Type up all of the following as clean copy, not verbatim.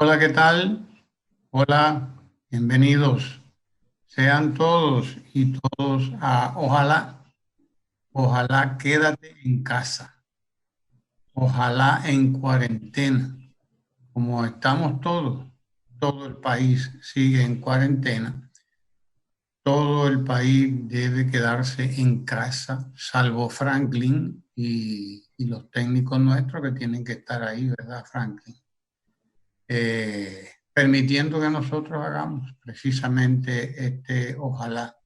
Hola, ¿qué tal? Hola, bienvenidos. Sean todos y todos ojalá quédate en casa, ojalá en cuarentena, como estamos todos, todo el país sigue en cuarentena, todo el país debe quedarse en casa, salvo Franklin y los técnicos nuestros que tienen que estar ahí, ¿verdad, Franklin? Permitiendo que nosotros hagamos precisamente ojalá,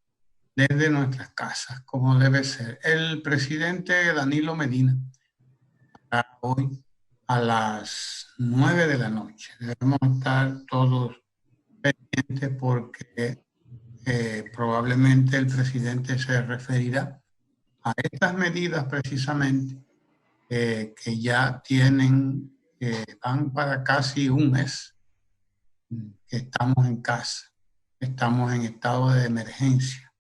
desde nuestras casas, como debe ser. El presidente Danilo Medina, hoy a las 9 de la noche, debemos estar todos pendientes porque probablemente el presidente se referirá a estas medidas precisamente que ya tienen, van para casi un mes que estamos en casa, estamos en estado de emergencia.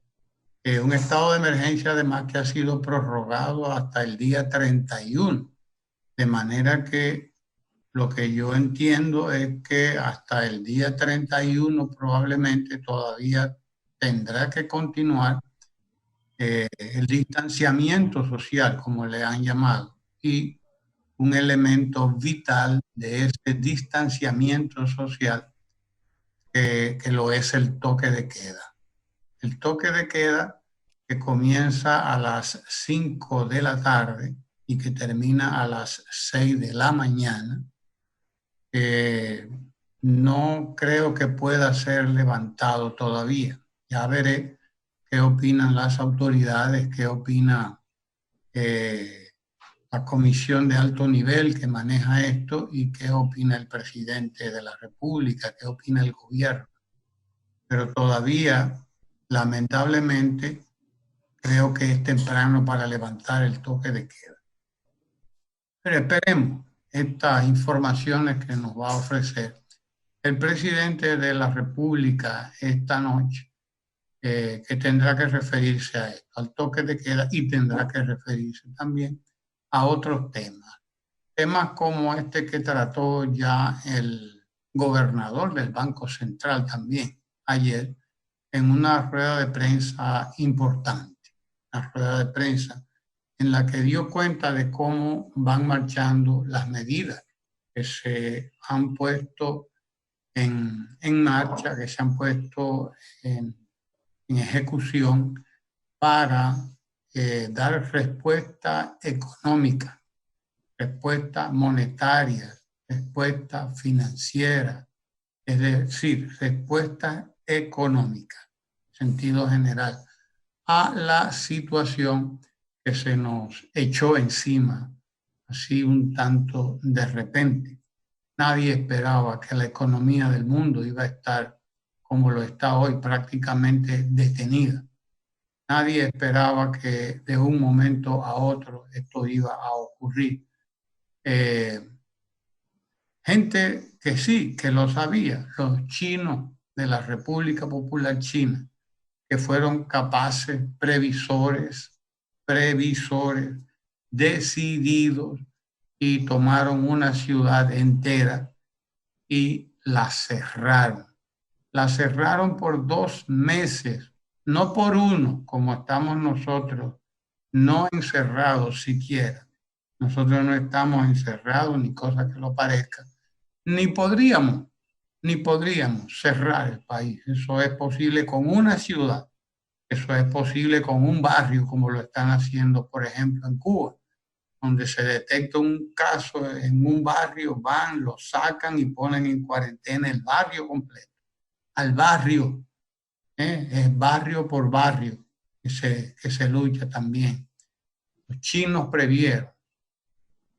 Un estado de emergencia además que ha sido prorrogado hasta el día 31, de manera que lo que yo entiendo es que hasta el día 31 probablemente todavía tendrá que continuar el distanciamiento social, como le han llamado, y un elemento vital de ese distanciamiento social que lo es el toque de queda. El toque de queda que comienza a las 5 de la tarde y que termina a las 6 de la mañana, no creo que pueda ser levantado todavía. Ya veré qué opinan las autoridades, qué opina eh, la comisión de alto nivel que maneja esto y qué opina el presidente de la República, qué opina el gobierno. Pero todavía, lamentablemente, creo que es temprano para levantar el toque de queda. Pero esperemos estas informaciones que nos va a ofrecer el presidente de la República esta noche, que tendrá que referirse a esto, al toque de queda, y tendrá que referirse también a otros temas. Temas como este que trató ya el gobernador del Banco Central también ayer, en una rueda de prensa importante, una rueda de prensa en la que dio cuenta de cómo van marchando las medidas que se han puesto en marcha, que se han puesto en ejecución para dar respuesta económica, respuesta monetaria, respuesta financiera, es decir, respuesta económica, en sentido general, a la situación que se nos echó encima, así un tanto de repente. Nadie esperaba que la economía del mundo iba a estar como lo está hoy, prácticamente detenida. Nadie esperaba que de un momento a otro esto iba a ocurrir. Eh, Gente que sí, que lo sabía, los chinos de la República Popular China, que fueron capaces, previsores, decididos, y tomaron una ciudad entera y la cerraron. La cerraron por 2 meses, no por uno, como estamos nosotros, no encerrados siquiera. Nosotros no estamos encerrados, ni cosa que lo parezca, ni podríamos, ni podríamos cerrar el país. Eso es posible con una ciudad, eso es posible con un barrio, como lo están haciendo, por ejemplo, en Cuba, donde se detecta un caso en un barrio, van, lo sacan y ponen en cuarentena el barrio completo. Al barrio, es barrio por barrio que se lucha también. Los chinos previeron,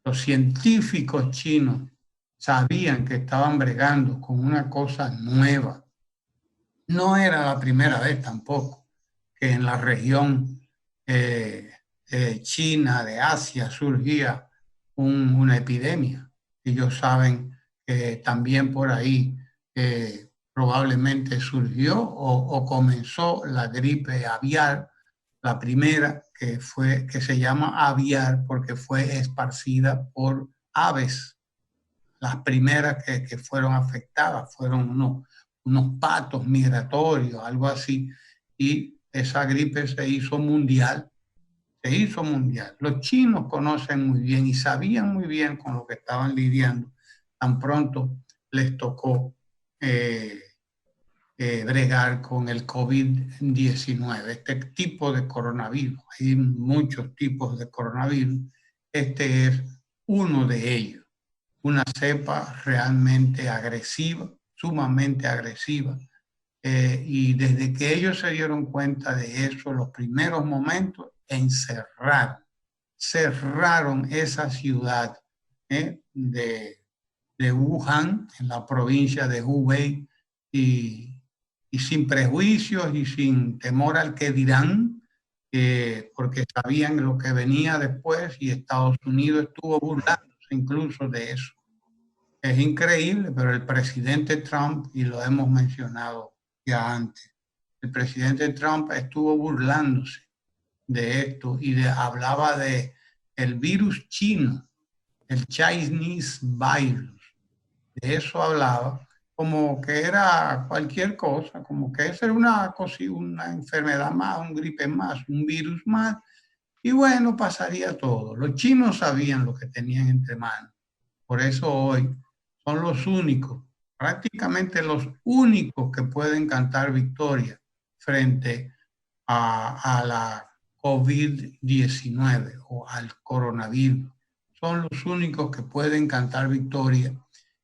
los científicos chinos sabían que estaban bregando con una cosa nueva. No era la primera vez tampoco que en la región eh, China, de Asia, surgía una epidemia. Ellos saben que también por ahí probablemente surgió o comenzó la gripe aviar, la primera que se llama aviar porque fue esparcida por aves, las primeras que fueron afectadas fueron unos patos migratorios, algo así, y esa gripe se hizo mundial. Se hizo mundial. Los chinos conocen muy bien y sabían muy bien con lo que estaban lidiando. Tan pronto les tocó bregar con el COVID-19, este tipo de coronavirus. Hay muchos tipos de coronavirus. Este es uno de ellos. Una cepa realmente agresiva, sumamente agresiva. Y desde que ellos se dieron cuenta de eso, los primeros momentos, cerraron esa ciudad de Wuhan, en la provincia de Hubei, y sin prejuicios y sin temor al que dirán, porque sabían lo que venía después y Estados Unidos estuvo burlándose incluso de eso. Es increíble, pero el presidente Trump, y lo hemos mencionado ya antes, el presidente Trump estuvo burlándose de esto y hablaba de el virus chino, el Chinese virus. De eso hablaba como que era cualquier cosa, como que esa era una enfermedad más, un gripe más, un virus más, y bueno, pasaría todo. Los chinos sabían lo que tenían entre manos. Por eso hoy son los únicos, prácticamente los únicos que pueden cantar victoria frente a la COVID-19 o al coronavirus. Son los únicos que pueden cantar victoria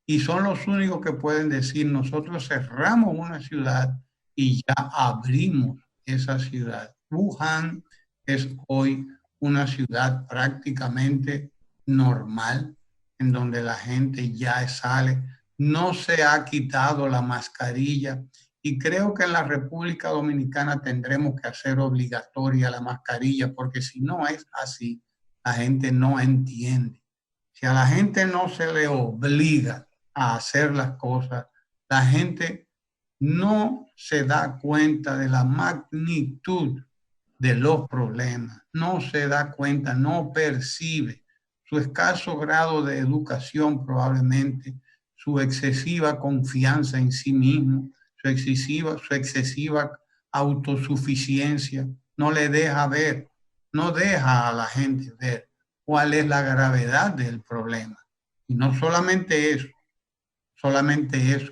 y son los únicos que pueden decir: nosotros cerramos una ciudad y ya abrimos esa ciudad. Wuhan es hoy una ciudad prácticamente normal, en donde la gente ya sale, no se ha quitado la mascarilla, y creo que en la República Dominicana tendremos que hacer obligatoria la mascarilla, porque si no es así, la gente no entiende. Si a la gente no se le obliga a hacer las cosas, la gente no se da cuenta de la magnitud de los problemas, no se da cuenta, no percibe su escaso grado de educación probablemente, su excesiva confianza en sí mismo, su excesiva autosuficiencia, no le deja ver, no deja a la gente ver cuál es la gravedad del problema. Y no solamente eso,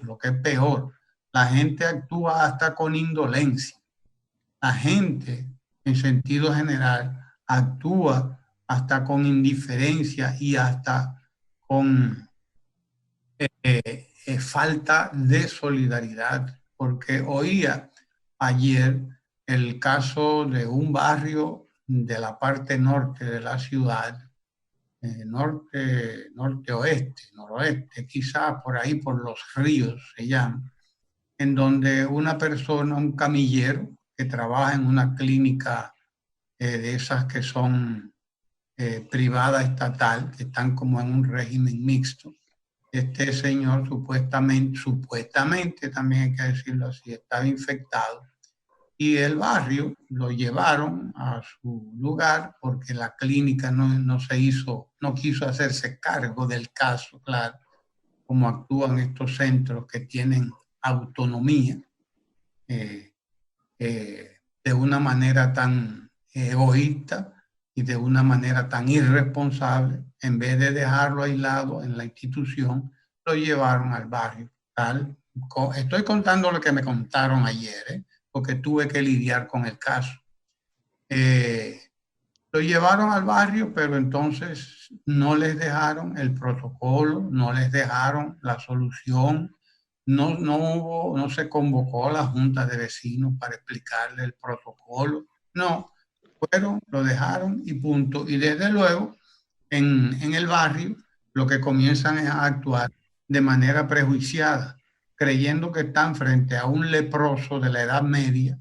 lo que es peor, la gente actúa hasta con indolencia. La gente, en sentido general, actúa hasta con indiferencia y hasta con falta de solidaridad, porque oía ayer el caso de un barrio de la parte norte de la ciudad, norte-oeste, noroeste, quizás por ahí por los ríos se llama, en donde una persona, un camillero que trabaja en una clínica de esas que son privada estatal, que están como en un régimen mixto. Este señor supuestamente también hay que decirlo así, estaba infectado, y el barrio lo llevaron a su lugar porque la clínica no quiso hacerse cargo del caso, claro, como actúan estos centros que tienen autonomía, eh, de una manera tan egoísta y de una manera tan irresponsable. En vez de dejarlo aislado en la institución, lo llevaron al barrio. Estoy contando lo que me contaron ayer, porque tuve que lidiar con el caso. Lo llevaron al barrio, pero entonces no les dejaron el protocolo, no les dejaron la solución, no se convocó a la junta de vecinos para explicarle el protocolo, no, lo dejaron y punto. Y desde luego, en el barrio, lo que comienzan es a actuar de manera prejuiciada, creyendo que están frente a un leproso de la Edad Media.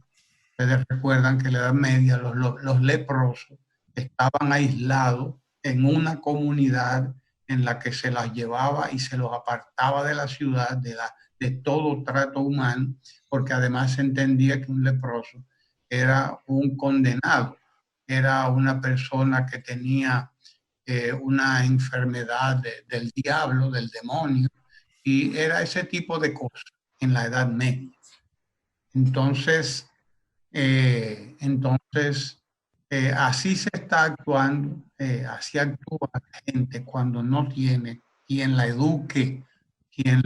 Ustedes recuerdan que en la Edad Media los leprosos estaban aislados en una comunidad en la que se las llevaba y se los apartaba de la ciudad, de todo trato humano, porque además se entendía que un leproso era un condenado, era una persona que tenía una enfermedad del diablo, del demonio, y era ese tipo de cosas en la Edad Media. Entonces, así se está actuando, así actúa la gente cuando no tiene quien la eduque, quien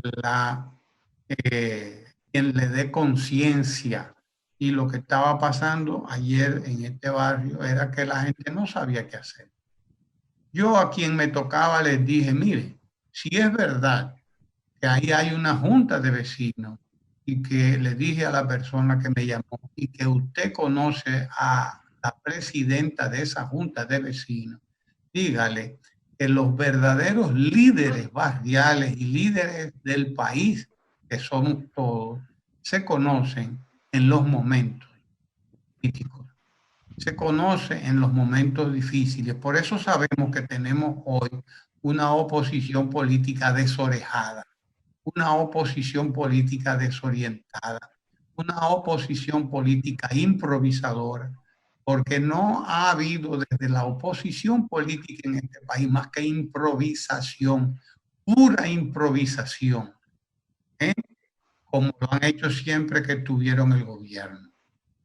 quien le dé conciencia. Y lo que estaba pasando ayer en este barrio era que la gente no sabía qué hacer. Yo a quien me tocaba les dije, mire, si es verdad que ahí hay una junta de vecinos y que le dije a la persona que me llamó y que usted conoce a la presidenta de esa junta de vecinos, dígale que los verdaderos líderes barriales y líderes del país, que somos todos, se conocen en los momentos críticos, se conoce en los momentos difíciles. Por eso sabemos que tenemos hoy una oposición política desorejada, una oposición política desorientada, una oposición política improvisadora, porque no ha habido desde la oposición política en este país más que improvisación, pura improvisación, ¿eh? Como lo han hecho siempre que tuvieron el gobierno.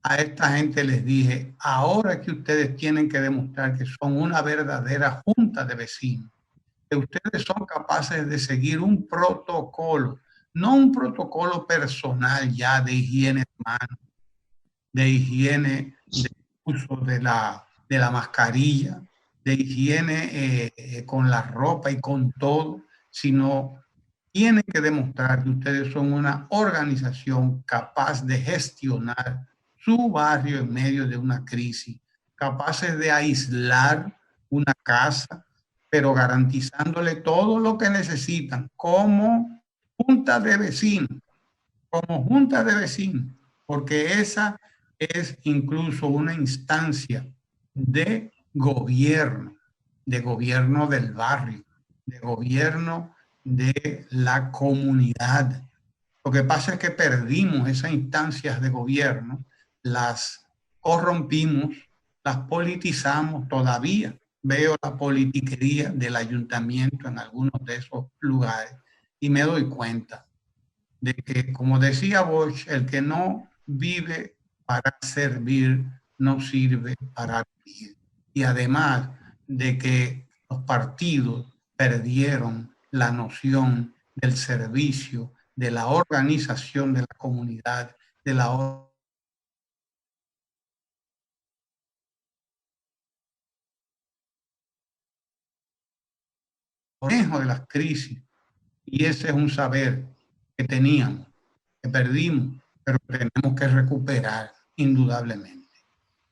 A esta gente les dije, ahora que ustedes tienen que demostrar que son una verdadera junta de vecinos, que ustedes son capaces de seguir un protocolo, no un protocolo personal ya de higiene de manos, de higiene de uso de la mascarilla, de higiene con la ropa y con todo, sino tienen que demostrar que ustedes son una organización capaz de gestionar su barrio en medio de una crisis, capaces de aislar una casa, pero garantizándole todo lo que necesitan como junta de vecinos, como junta de vecinos, porque esa es incluso una instancia de gobierno del barrio, de gobierno de la comunidad. Lo que pasa es que perdimos esas instancias de gobierno, las corrompimos, las politizamos todavía. Veo la politiquería del ayuntamiento en algunos de esos lugares y me doy cuenta de que, como decía Bosch, el que no vive para servir no sirve para vivir. Y además de que los partidos perdieron la noción del servicio, de la organización de la comunidad, de la manejo de las crisis. Y ese es un saber que teníamos, que perdimos, pero que tenemos que recuperar indudablemente.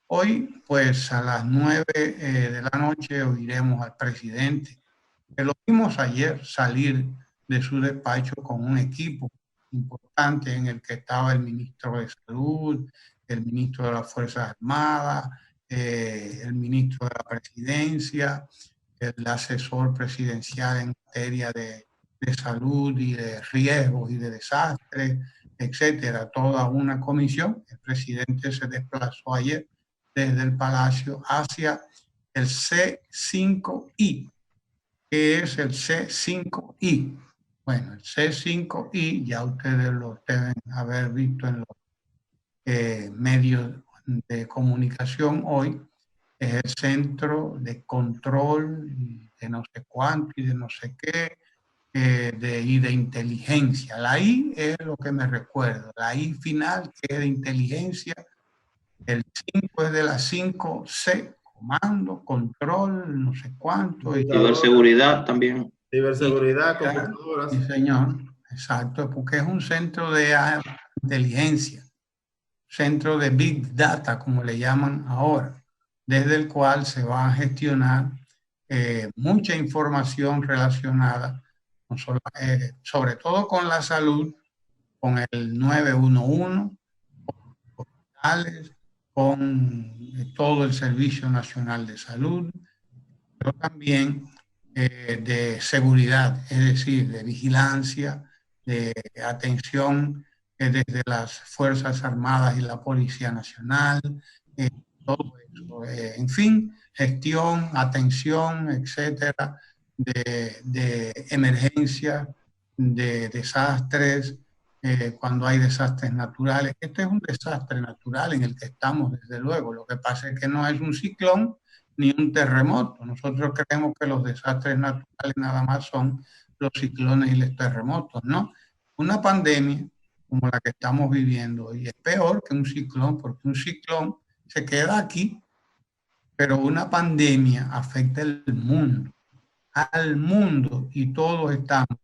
Hoy, pues a las 9 de la noche oiremos al presidente, que lo vimos ayer salir de su despacho con un equipo importante en el que estaba el ministro de Salud, el ministro de las Fuerzas Armadas, el ministro de la Presidencia, el asesor presidencial en materia de salud y de riesgos y de desastres, etcétera, toda una comisión. El presidente se desplazó ayer desde el Palacio hacia el C5I. ¿Qué es el C5I? Bueno, el C5I ya ustedes lo deben haber visto en los medios de comunicación hoy, es el centro de control de no sé cuánto y de no sé qué, y de inteligencia. La I es lo que me recuerdo, la I final que es de inteligencia, el 5 es de las 5C, comando, control, no sé cuánto. Y ciberseguridad también. Ciberseguridad, computadoras. Sí, señor, exacto, porque es un centro de inteligencia, centro de Big Data, como le llaman ahora, desde el cual se va a gestionar mucha información relacionada, sobre todo con la salud, con el 911, con hospitales, con todo el Servicio Nacional de Salud, pero también de seguridad, es decir, de vigilancia, de atención desde las Fuerzas Armadas y la Policía Nacional, todo eso. En fin, gestión, atención, etcétera, de emergencia, de desastres, cuando hay desastres naturales. Este es un desastre natural en el que estamos, desde luego. Lo que pasa es que no es un ciclón ni un terremoto. Nosotros creemos que los desastres naturales nada más son los ciclones y los terremotos, ¿no? Una pandemia como la que estamos viviendo hoy es peor que un ciclón, porque un ciclón se queda aquí, pero una pandemia afecta al mundo, y todos estamos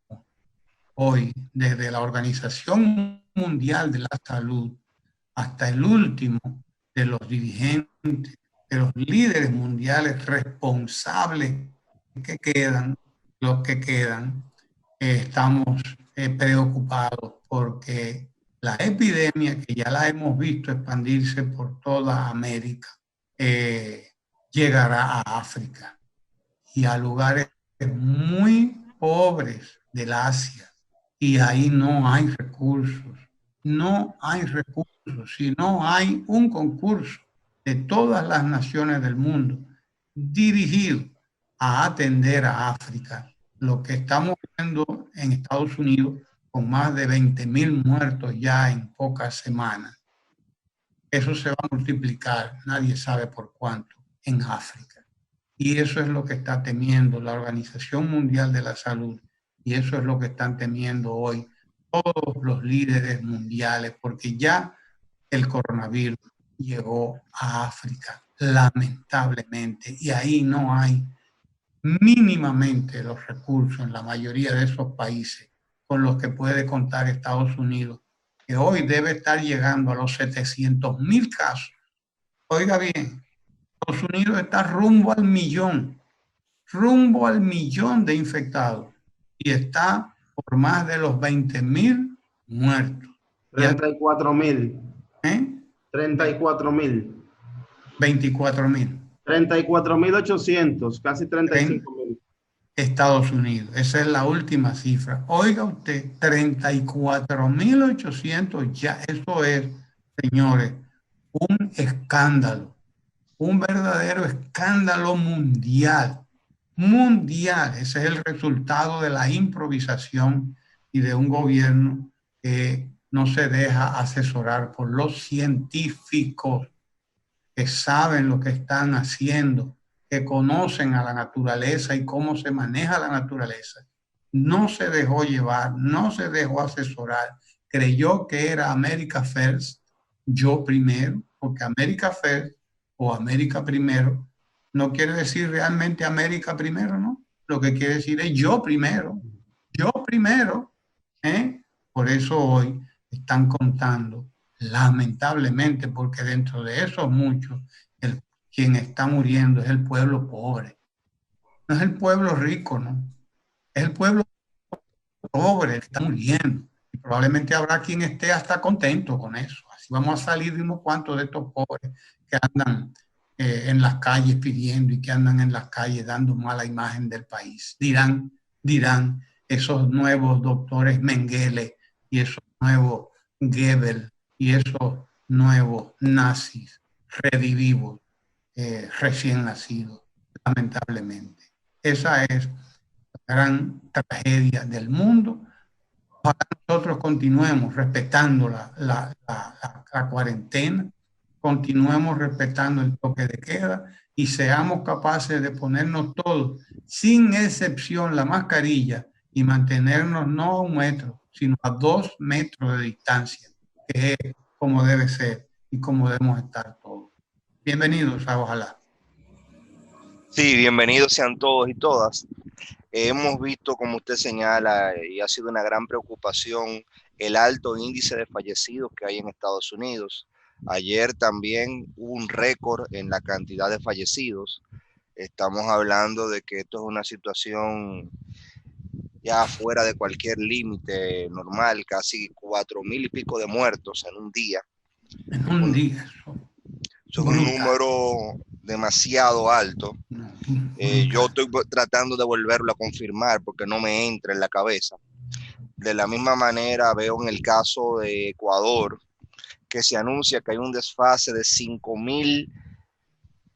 hoy, desde la Organización Mundial de la Salud hasta el último de los dirigentes, de los líderes mundiales responsables que quedan, los que quedan, estamos preocupados porque la epidemia, que ya la hemos visto expandirse por toda América, llegará a África y a lugares muy pobres del Asia. Y ahí no hay recursos, no hay recursos, si no hay un concurso de todas las naciones del mundo dirigido a atender a África. Lo que estamos viendo en Estados Unidos, con más de 20.000 muertos ya en pocas semanas, eso se va a multiplicar, nadie sabe por cuánto, en África. Y eso es lo que está temiendo la Organización Mundial de la Salud, y eso es lo que están temiendo hoy todos los líderes mundiales, porque ya el coronavirus llegó a África, lamentablemente, y ahí no hay mínimamente los recursos en la mayoría de esos países con los que puede contar Estados Unidos, que hoy debe estar llegando a los 700.000 casos. Oiga bien, Estados Unidos está rumbo al millón de infectados, y está por más de los 20.000 muertos. 34.000. ¿Eh? 34.000. 24.000. 34.800, casi 35.000. Estados Unidos, esa es la última cifra. Oiga usted, 34.800 ya, eso es, señores, un escándalo, un verdadero escándalo mundial, mundial. Ese es el resultado de la improvisación y de un gobierno que no se deja asesorar por los científicos que saben lo que están haciendo, que conocen a la naturaleza y cómo se maneja la naturaleza. No se dejó llevar, no se dejó asesorar, creyó que era America First, yo primero, porque America First o América primero no quiere decir realmente América primero, ¿no? Lo que quiere decir es yo primero, ¿eh? Por eso hoy están contando, lamentablemente, porque dentro de esos muchos, quien está muriendo es el pueblo pobre, no es el pueblo rico, ¿no? Es el pueblo pobre el que está muriendo. Y probablemente habrá quien esté hasta contento con eso. Así vamos a salir de unos cuantos de estos pobres que andan en las calles pidiendo y que andan en las calles dando mala imagen del país. Dirán esos nuevos doctores Mengele y esos nuevos Goebbels y esos nuevos nazis redivivos, recién nacidos, lamentablemente. Esa es la gran tragedia del mundo. Ojalá nosotros continuemos respetando la cuarentena, continuemos respetando el toque de queda y seamos capaces de ponernos todos, sin excepción, la mascarilla y mantenernos no a 1 metro, sino a 2 metros de distancia, que es como debe ser y como debemos estar todos. Bienvenidos a Ojalá. Sí, bienvenidos sean todos y todas. Hemos visto, como usted señala, y ha sido una gran preocupación, el alto índice de fallecidos que hay en Estados Unidos. Ayer también hubo un récord en la cantidad de fallecidos. Estamos hablando de que esto es una situación ya fuera de cualquier límite normal, casi 4.000 y pico de muertos en un día. En un día. Es un número demasiado alto. Yo estoy tratando de volverlo a confirmar porque no me entra en la cabeza. De la misma manera veo en el caso de Ecuador que se anuncia que hay un desfase de 5.000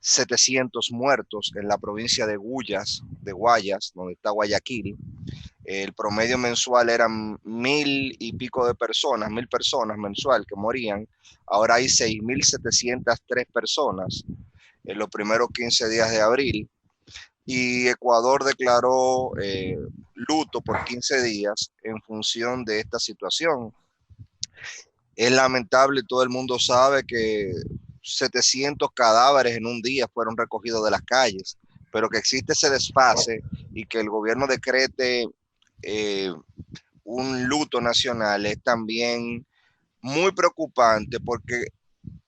700 muertos en la provincia de Guayas, donde está Guayaquil. El promedio mensual eran 1.000 y pico de personas, 1.000 personas mensual que morían. Ahora hay 6.703 personas en los primeros 15 días de abril. Y Ecuador declaró luto por 15 días en función de esta situación. Es lamentable, todo el mundo sabe que 700 cadáveres en un día fueron recogidos de las calles, pero que existe ese desfase y que el gobierno decrete un luto nacional es también muy preocupante, porque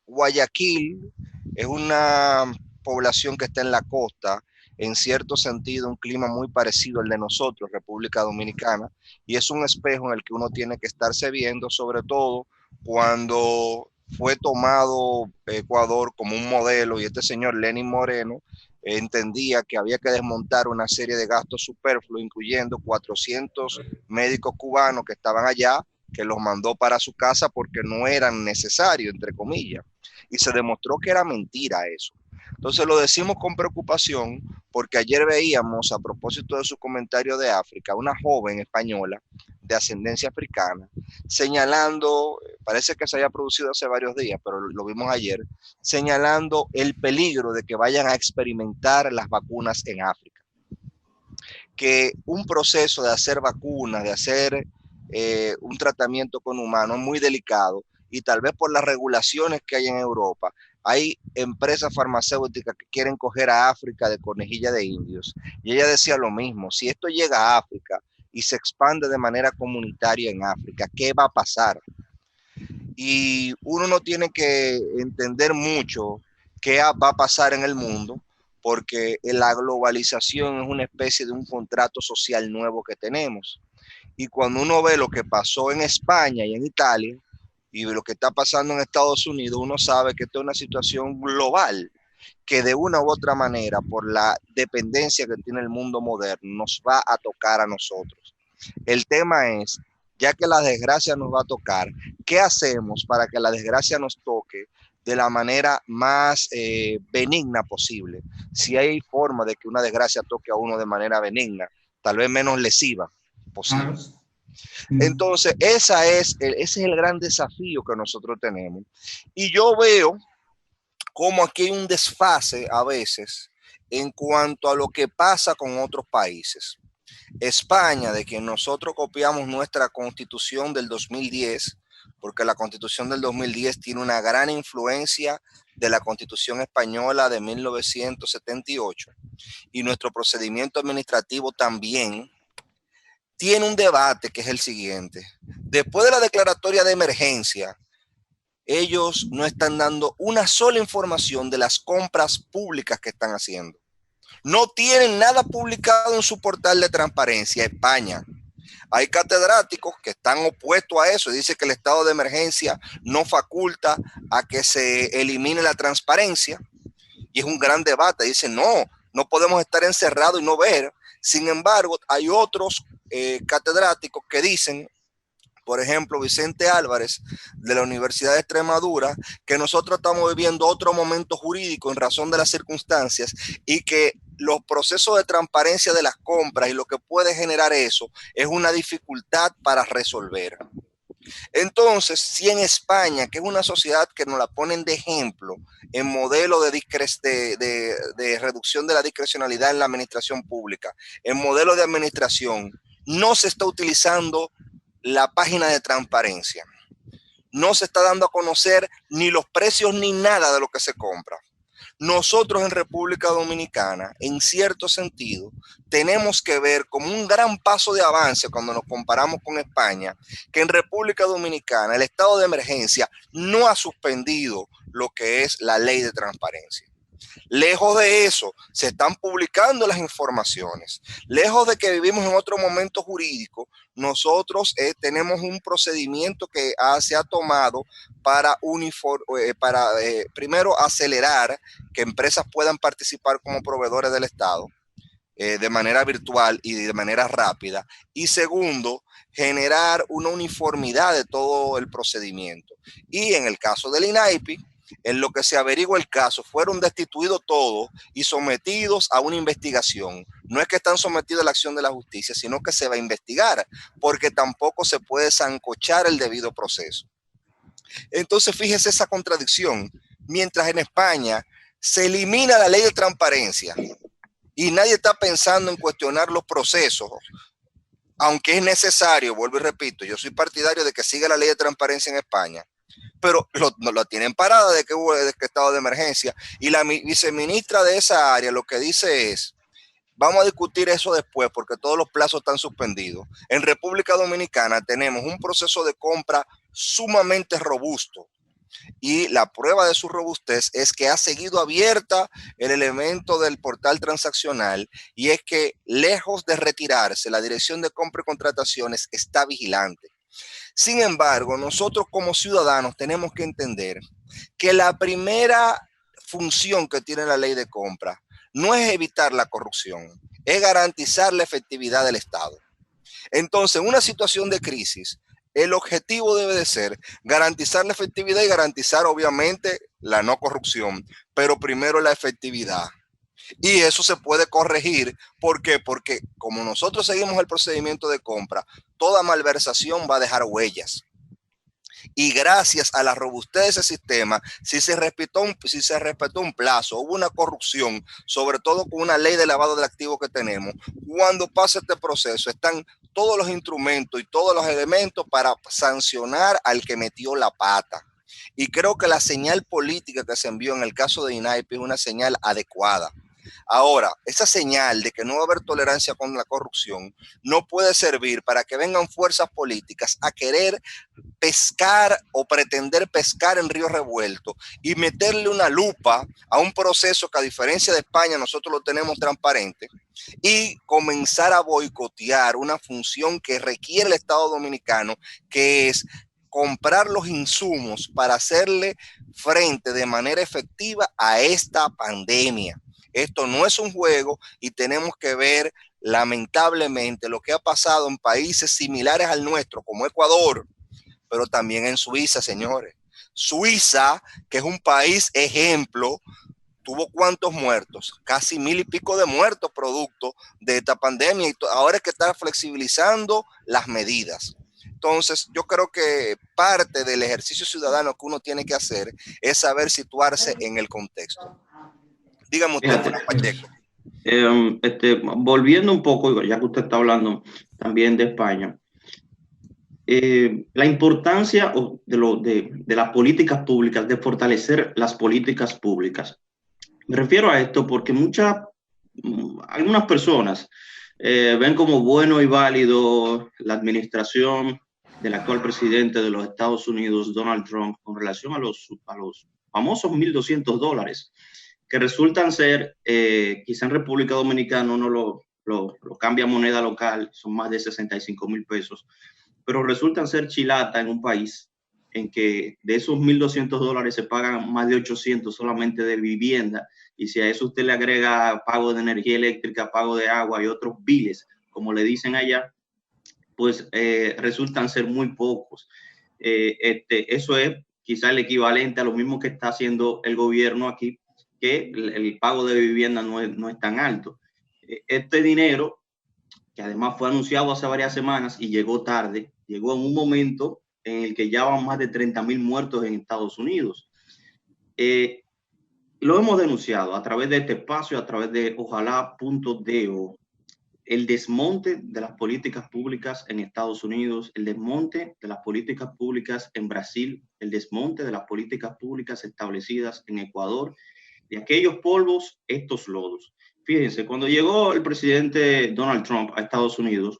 Guayaquil es una población que está en la costa, en cierto sentido un clima muy parecido al de nosotros, República Dominicana, y es un espejo en el que uno tiene que estarse viendo, sobre todo cuando fue tomado Ecuador como un modelo y este señor Lenín Moreno entendía que había que desmontar una serie de gastos superfluos, incluyendo 400 médicos cubanos que estaban allá, que los mandó para su casa porque no eran necesarios, entre comillas. Y se demostró que era mentira eso. Entonces lo decimos con preocupación porque ayer veíamos, a propósito de su comentario de África, una joven española de ascendencia africana señalando, parece que se haya producido hace varios días, pero lo vimos ayer, señalando el peligro de que vayan a experimentar las vacunas en África. Que un proceso de hacer vacunas, de hacer un tratamiento con humanos es muy delicado, y tal vez por las regulaciones que hay en Europa, hay empresas farmacéuticas que quieren coger a África de conejilla de indios. Y ella decía lo mismo: si esto llega a África y se expande de manera comunitaria en África, ¿qué va a pasar? Y uno no tiene que entender mucho qué va a pasar en el mundo, porque la globalización es una especie de un contrato social nuevo que tenemos. Y cuando uno ve lo que pasó en España y en Italia, y lo que está pasando en Estados Unidos, uno sabe que esta es una situación global que de una u otra manera, por la dependencia que tiene el mundo moderno, nos va a tocar a nosotros. El tema es, ya que la desgracia nos va a tocar, ¿qué hacemos para que la desgracia nos toque de la manera más benigna posible? Si hay forma de que una desgracia toque a uno de manera benigna, tal vez menos lesiva posible. Entonces, ese es el gran desafío que nosotros tenemos. Y yo veo como aquí hay un desfase a veces en cuanto a lo que pasa con otros países. España, de quien nosotros copiamos nuestra constitución del 2010, porque la constitución del 2010 tiene una gran influencia de la constitución española de 1978, y nuestro procedimiento administrativo también tiene un debate que es el siguiente. Después de la declaratoria de emergencia, ellos no están dando una sola información de las compras públicas que están haciendo. No tienen nada publicado en su portal de transparencia. España. Hay catedráticos que están opuestos a eso y dicen que el estado de emergencia no faculta a que se elimine la transparencia. Y es un gran debate. Dicen, no podemos estar encerrados y no ver. Sin embargo, hay otros catedráticos que dicen, por ejemplo, Vicente Álvarez de la Universidad de Extremadura, que nosotros estamos viviendo otro momento jurídico en razón de las circunstancias y que los procesos de transparencia de las compras y lo que puede generar eso es una dificultad para resolver. Entonces, si en España, que es una sociedad que nos la ponen de ejemplo en modelo de reducción de la discrecionalidad en la administración pública, en modelo de administración, no se está utilizando la página de transparencia, no se está dando a conocer ni los precios ni nada de lo que se compra. Nosotros en República Dominicana, en cierto sentido, tenemos que ver como un gran paso de avance cuando nos comparamos con España, que en República Dominicana el estado de emergencia no ha suspendido lo que es la ley de transparencia. Lejos de eso, se están publicando las informaciones. Lejos de que vivimos en otro momento jurídico, nosotros tenemos un procedimiento que se ha tomado para primero acelerar que empresas puedan participar como proveedores del Estado de manera virtual y de manera rápida. Y segundo, generar una uniformidad de todo el procedimiento. Y en el caso del INAIPI, en lo que se averigua el caso, fueron destituidos todos y sometidos a una investigación. No es que están sometidos a la acción de la justicia, sino que se va a investigar, porque tampoco se puede sancochar el debido proceso. Entonces, fíjese esa contradicción. Mientras en España se elimina la ley de transparencia y nadie está pensando en cuestionar los procesos, aunque es necesario, vuelvo y repito, yo soy partidario de que siga la ley de transparencia en España, pero lo tienen parada de que hubo estado de emergencia, y la viceministra de esa área lo que dice es: vamos a discutir eso después porque todos los plazos están suspendidos. En República Dominicana tenemos un proceso de compra sumamente robusto, y la prueba de su robustez es que ha seguido abierta el elemento del portal transaccional, y es que lejos de retirarse, la Dirección de Compra y Contrataciones está vigilante. Sin embargo, nosotros como ciudadanos tenemos que entender que la primera función que tiene la ley de compra no es evitar la corrupción, es garantizar la efectividad del Estado. Entonces, en una situación de crisis, el objetivo debe de ser garantizar la efectividad y garantizar, obviamente, la no corrupción, pero primero la efectividad. Y eso se puede corregir. ¿Por qué? Porque como nosotros seguimos el procedimiento de compra, toda malversación va a dejar huellas. Y gracias a la robustez de ese sistema, si se respetó un plazo, hubo una corrupción, sobre todo con una ley de lavado de activos que tenemos, cuando pasa este proceso, están todos los instrumentos y todos los elementos para sancionar al que metió la pata. Y creo que la señal política que se envió en el caso de INAIP es una señal adecuada. Ahora, esa señal de que no va a haber tolerancia con la corrupción no puede servir para que vengan fuerzas políticas a querer pescar o pretender pescar en río revuelto y meterle una lupa a un proceso que, a diferencia de España, nosotros lo tenemos transparente, y comenzar a boicotear una función que requiere el Estado dominicano, que es comprar los insumos para hacerle frente de manera efectiva a esta pandemia. Esto no es un juego, y tenemos que ver lamentablemente lo que ha pasado en países similares al nuestro, como Ecuador, pero también en Suiza, señores. Suiza, que es un país ejemplo, tuvo ¿cuántos muertos? Casi 1000 y pico de muertos producto de esta pandemia, y ahora es que está flexibilizando las medidas. Entonces, yo creo que parte del ejercicio ciudadano que uno tiene que hacer es saber situarse en el contexto. Dígame usted, Fernando Pacheco. Volviendo un poco, ya que usted está hablando también de España, la importancia de las políticas públicas, de fortalecer las políticas públicas. Me refiero a esto porque algunas personas ven como bueno y válido la administración del actual presidente de los Estados Unidos, Donald Trump, con relación a los famosos $1,200, que resultan ser, quizá en República Dominicana uno lo cambia a moneda local, son más de 65,000 pesos, pero resultan ser chilata en un país en que de esos $1,200 se pagan más de 800 solamente de vivienda, y si a eso usted le agrega pago de energía eléctrica, pago de agua y otros biles, como le dicen allá, pues resultan ser muy pocos. Eso es quizá el equivalente a lo mismo que está haciendo el gobierno aquí, que el pago de vivienda no es tan alto. Este dinero, que además fue anunciado hace varias semanas y llegó tarde, llegó en un momento en el que ya van más de 30,000 muertos en Estados Unidos. Lo hemos denunciado a través de este espacio, a través de ojalá.do, el desmonte de las políticas públicas en Estados Unidos, el desmonte de las políticas públicas en Brasil, el desmonte de las políticas públicas establecidas en Ecuador. De aquellos polvos, estos lodos. Fíjense, cuando llegó el presidente Donald Trump a Estados Unidos,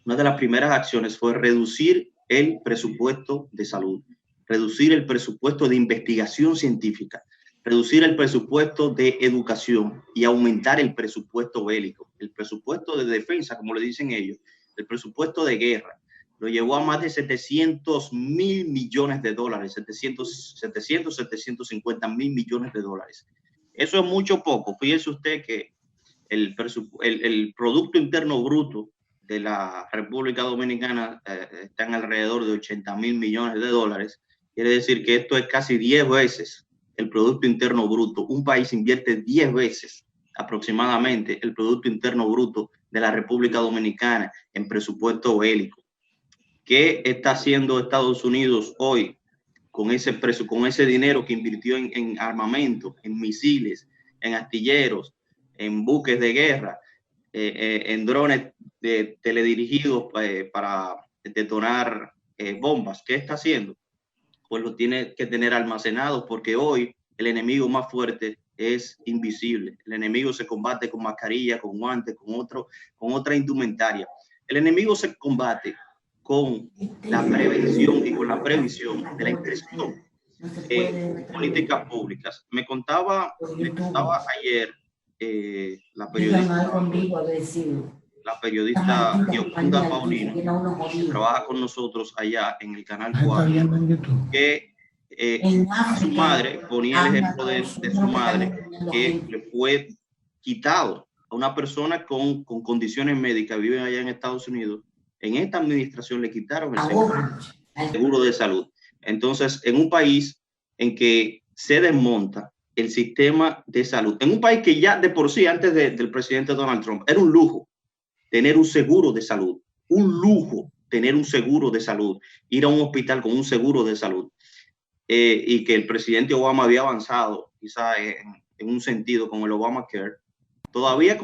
una de las primeras acciones fue reducir el presupuesto de salud, reducir el presupuesto de investigación científica, reducir el presupuesto de educación y aumentar el presupuesto bélico, el presupuesto de defensa, como le dicen ellos, el presupuesto de guerra. Lo llevó a más de 700,000 millones de dólares, 750,000 millones de dólares. Eso es mucho o poco. Fíjese usted que el Producto Interno Bruto de la República Dominicana está en alrededor de 80,000 millones de dólares. Quiere decir que esto es casi 10 veces el Producto Interno Bruto. Un país invierte 10 veces aproximadamente el Producto Interno Bruto de la República Dominicana en presupuesto bélico. ¿Qué está haciendo Estados Unidos hoy con ese dinero que invirtió en armamento, en misiles, en astilleros, en buques de guerra, en drones teledirigidos para detonar bombas? ¿Qué está haciendo? Pues lo tiene que tener almacenado, porque hoy el enemigo más fuerte es invisible. El enemigo se combate con mascarilla, con guantes, con otra indumentaria. El enemigo se combate con la prevención y con la previsión de la inversión en políticas públicas. Me contaba ayer la periodista Dioscunda Paulino, que trabaja con nosotros allá en el Canal 4, que su madre ponía el ejemplo de su madre, que le fue quitado a una persona con condiciones médicas, vive allá en Estados Unidos. En esta administración le quitaron el seguro de salud. Entonces, en un país en que se desmonta el sistema de salud, en un país que ya de por sí, antes del presidente Donald Trump, era un lujo tener un seguro de salud, un lujo tener un seguro de salud, ir a un hospital con un seguro de salud, y que el presidente Obama había avanzado quizá en un sentido con el Obamacare. Todavía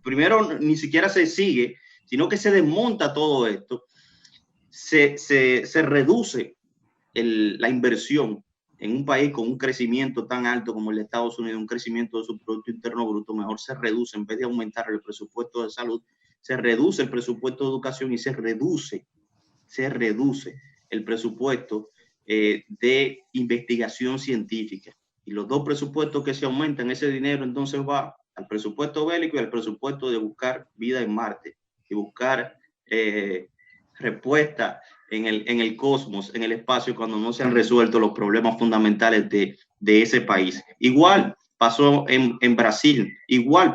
primero ni siquiera se sigue, sino que se desmonta todo esto, se reduce la inversión en un país con un crecimiento tan alto como el de Estados Unidos, un crecimiento de su Producto Interno Bruto, mejor se reduce, en vez de aumentar el presupuesto de salud, se reduce el presupuesto de educación y se reduce el presupuesto de investigación científica. Y los dos presupuestos que se aumentan, ese dinero entonces va al presupuesto bélico y al presupuesto de buscar vida en Marte y buscar respuesta en el cosmos, en el espacio, cuando no se han resuelto los problemas fundamentales de ese país. Igual pasó en Brasil, igual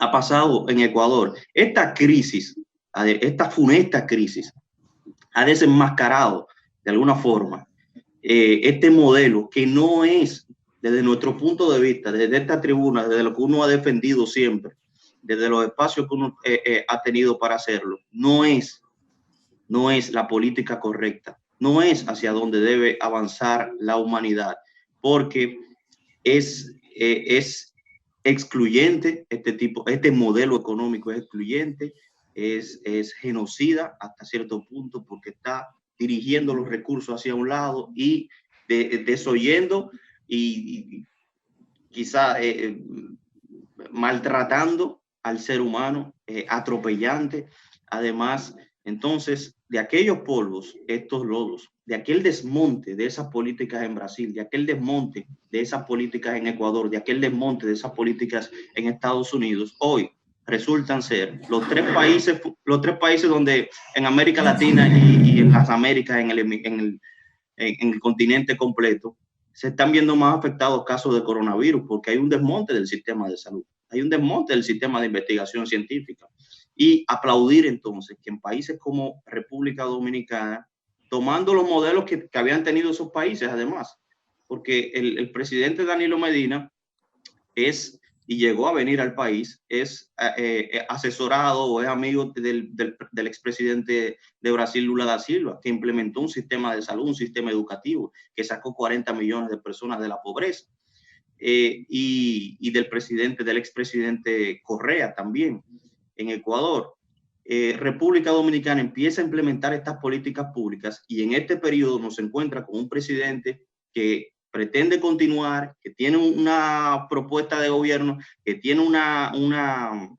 ha pasado en Ecuador. Esta crisis, esta funesta crisis, ha desenmascarado de alguna forma este modelo que no es, desde nuestro punto de vista, desde esta tribuna, desde lo que uno ha defendido siempre, desde los espacios que uno ha tenido para hacerlo, no es la política correcta, no es hacia donde debe avanzar la humanidad, porque es excluyente este modelo económico, es excluyente, es genocida hasta cierto punto, porque está dirigiendo los recursos hacia un lado y desoyendo y quizá maltratando al ser humano, atropellante. Además, entonces, de aquellos polvos, estos lodos, de aquel desmonte de esas políticas en Brasil, de aquel desmonte de esas políticas en Ecuador, de aquel desmonte de esas políticas en Estados Unidos, hoy resultan ser los tres países donde en América Latina y en las Américas, en el continente completo, se están viendo más afectados casos de coronavirus, porque hay un desmonte del sistema de salud, hay un desmonte del sistema de investigación científica. Y aplaudir entonces que en países como República Dominicana, tomando los modelos que habían tenido esos países, además, porque el presidente Danilo Medina llegó a venir al país, es asesorado o es amigo del expresidente de Brasil, Lula da Silva, que implementó un sistema de salud, un sistema educativo, que sacó 40 millones de personas de la pobreza, y del expresidente Correa también en Ecuador. República Dominicana empieza a implementar estas políticas públicas y en este periodo nos encuentra con un presidente que pretende continuar, que tiene una propuesta de gobierno, que tiene una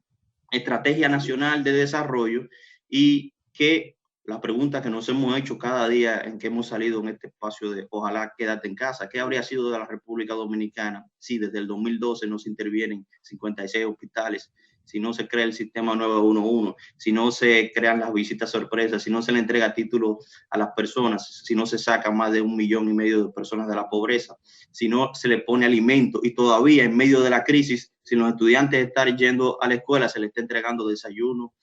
estrategia nacional de desarrollo, y que la pregunta que nos hemos hecho cada día en que hemos salido en este espacio de ojalá quédate en casa, ¿qué habría sido de la República Dominicana si desde el 2012 no se intervienen 56 hospitales, si no se crea el sistema 911, si no se crean las visitas sorpresas, si no se le entrega título a las personas, si no se sacan más de 1,5 millones de personas de la pobreza, si no se le pone alimento, y todavía en medio de la crisis, si los estudiantes están yendo a la escuela, se les está entregando desayuno,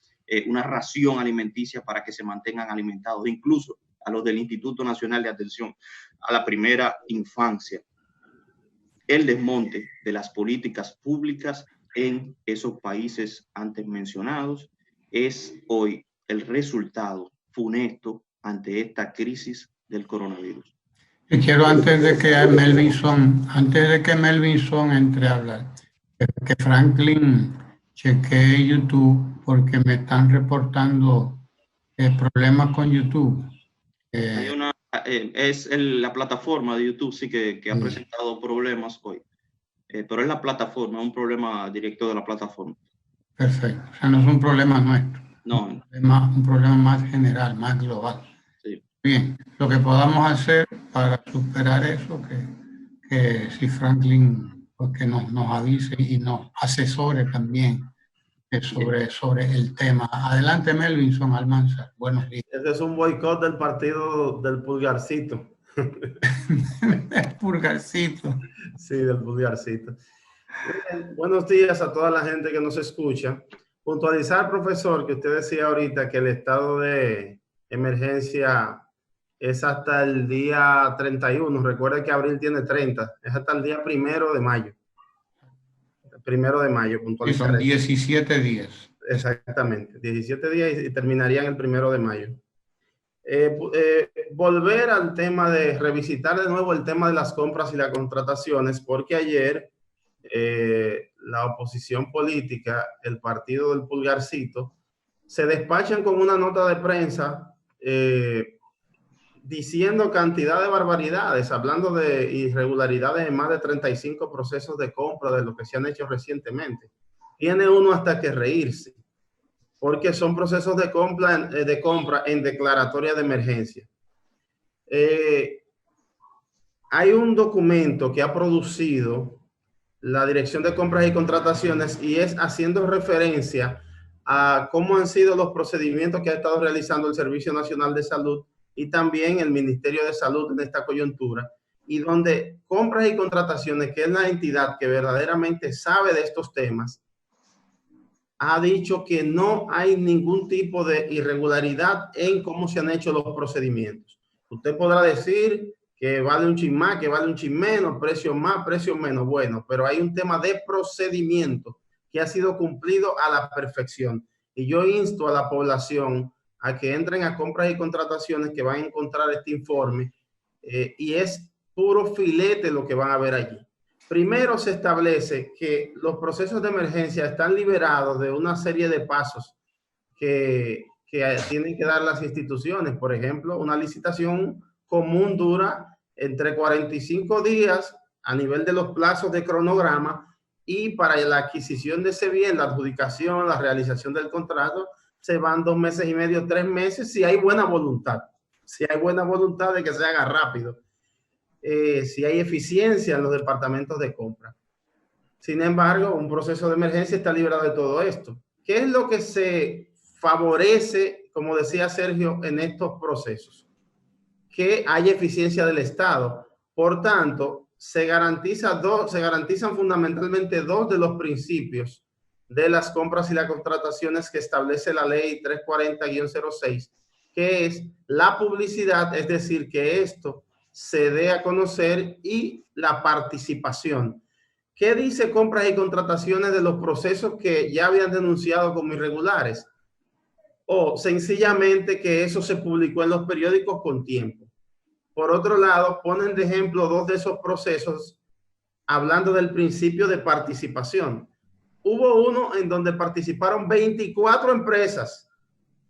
una ración alimenticia para que se mantengan alimentados, incluso a los del Instituto Nacional de Atención a la Primera Infancia. el desmonte de las políticas públicas en esos países antes mencionados es hoy el resultado funesto ante esta crisis del coronavirus. Y quiero antes de que Melvinson entre a hablar, que Franklin chequee YouTube porque me están reportando problemas con YouTube. Hay una, la plataforma de YouTube sí que ha presentado problemas hoy, pero es la plataforma, un problema directo de la plataforma. Perfecto, o sea, no es un problema nuestro. No. Un problema más general, más global. Sí. Bien, lo que podamos hacer para superar eso, que si Franklin pues que nos avise y nos asesore también sobre el tema. Adelante, Melvinson Almanzar. Buenos días. Ese es un boicot del partido del Pulgarcito. El Pulgarcito. Sí, del Pulgarcito. Bien, buenos días a toda la gente que nos escucha. Puntualizar, profesor, que usted decía ahorita que el estado de emergencia es hasta el día 31. Recuerde que abril tiene 30. Es hasta el día 1 de mayo. El 1 de mayo, puntualizar. Y son 17 días. Exactamente, 17 días y terminarían el 1 de mayo. Volver al tema de revisitar de nuevo el tema de las compras y las contrataciones, porque ayer la oposición política, el partido del Pulgarcito, se despachan con una nota de prensa diciendo cantidad de barbaridades, hablando de irregularidades en más de 35 procesos de compra de lo que se han hecho recientemente. Tiene uno hasta que reírse, porque son procesos de compra en declaratoria de emergencia. Hay un documento que ha producido la Dirección de Compras y Contrataciones y es haciendo referencia a cómo han sido los procedimientos que ha estado realizando el Servicio Nacional de Salud y también el Ministerio de Salud en esta coyuntura, y donde Compras y Contrataciones, que es la entidad que verdaderamente sabe de estos temas, ha dicho que no hay ningún tipo de irregularidad en cómo se han hecho los procedimientos. Usted podrá decir que vale un chin más, que vale un chin menos, precio más, precio menos, bueno, pero hay un tema de procedimiento que ha sido cumplido a la perfección. Y yo insto a la población a que entren a Compras y Contrataciones, que van a encontrar este informe, y es puro filete lo que van a ver allí. Primero se establece que los procesos de emergencia están liberados de una serie de pasos que tienen que dar las instituciones. Por ejemplo, una licitación común dura entre 45 días a nivel de los plazos de cronograma, y para la adquisición de ese bien, la adjudicación, la realización del contrato, se van 2 meses y medio, 3 meses, si hay buena voluntad. Si hay buena voluntad de que se haga rápido. Si hay eficiencia en los departamentos de compra. Sin embargo, un proceso de emergencia está librado de todo esto. ¿Qué es lo que se favorece, como decía Sergio, en estos procesos? Que haya eficiencia del Estado. Por tanto, se garantizan fundamentalmente 2 de los principios de las compras y las contrataciones que establece la ley 340-06, que es la publicidad, es decir, que esto se dé a conocer, y la participación. ¿Qué dice Compras y Contrataciones de los procesos que ya habían denunciado como irregulares? O sencillamente que eso se publicó en los periódicos con tiempo. Por otro lado, ponen de ejemplo 2 de esos procesos hablando del principio de participación. Hubo uno en donde participaron 24 empresas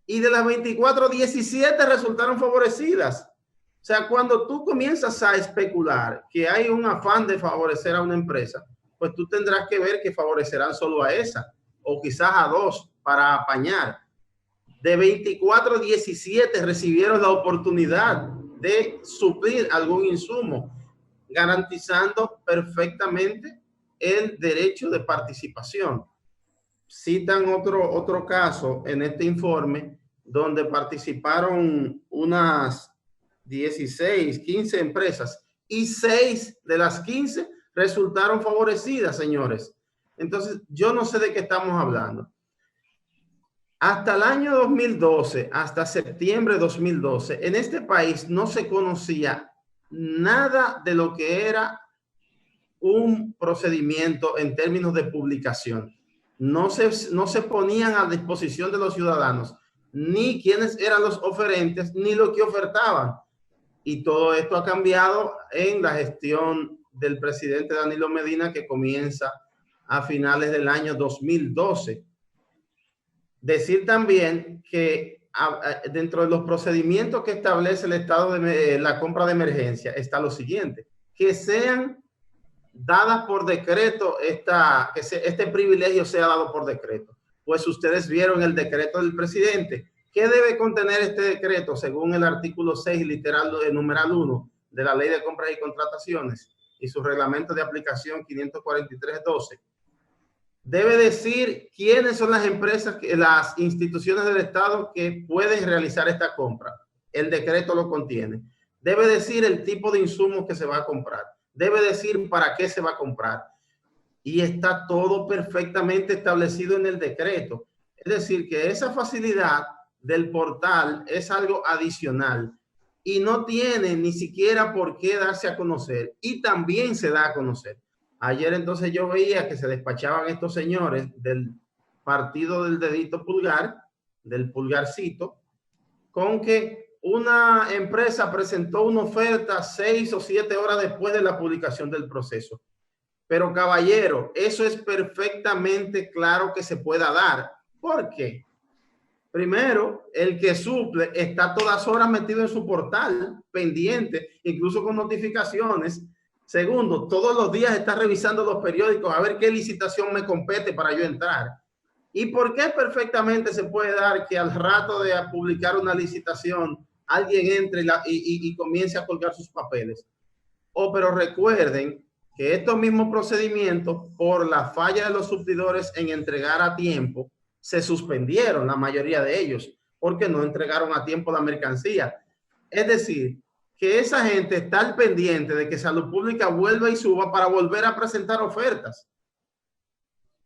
y de las 24, 17 resultaron favorecidas. O sea, cuando tú comienzas a especular que hay un afán de favorecer a una empresa, pues tú tendrás que ver que favorecerán solo a esa o quizás a 2 para apañar. De 24, 17 recibieron la oportunidad de suplir algún insumo, garantizando perfectamente el derecho de participación. Citan otro caso en este informe donde participaron unas 16, 15 empresas y 6 de las 15 resultaron favorecidas, señores. Entonces, yo no sé de qué estamos hablando. Hasta el año 2012, hasta septiembre de 2012, en este país no se conocía nada de lo que era un procedimiento en términos de publicación. No se ponían a disposición de los ciudadanos ni quiénes eran los oferentes ni lo que ofertaban. Y todo esto ha cambiado en la gestión del presidente Danilo Medina, que comienza a finales del año 2012. Decir también que dentro de los procedimientos que establece el estado de la compra de emergencia está lo siguiente: que sean dadas por decreto, este privilegio sea dado por decreto. Pues ustedes vieron el decreto del presidente. ¿Qué debe contener este decreto según el artículo 6, numeral 1 de la Ley de Compras y Contrataciones y su reglamento de aplicación 543-12? Debe decir quiénes son las empresas, las instituciones del Estado que pueden realizar esta compra. El decreto lo contiene. Debe decir el tipo de insumos que se va a comprar. Debe decir para qué se va a comprar. Y está todo perfectamente establecido en el decreto. Es decir, que esa facilidad del portal es algo adicional y no tiene ni siquiera por qué darse a conocer, y también se da a conocer. Ayer entonces yo veía que se despachaban estos señores del partido del dedito pulgar, del pulgarcito, con que una empresa presentó una oferta 6 o 7 horas después de la publicación del proceso. Pero caballero, eso es perfectamente claro que se pueda dar. ¿Por qué? Primero, el que suple está todas horas metido en su portal, pendiente, incluso con notificaciones. Segundo, todos los días está revisando los periódicos a ver qué licitación me compete para yo entrar. ¿Y por qué perfectamente se puede dar que al rato de publicar una licitación alguien entre y comience a colgar sus papeles? Pero recuerden que estos mismos procedimientos, por la falla de los suplidores en entregar a tiempo, se suspendieron la mayoría de ellos porque no entregaron a tiempo la mercancía. Es decir, que esa gente está al pendiente de que Salud Pública vuelva y suba para volver a presentar ofertas.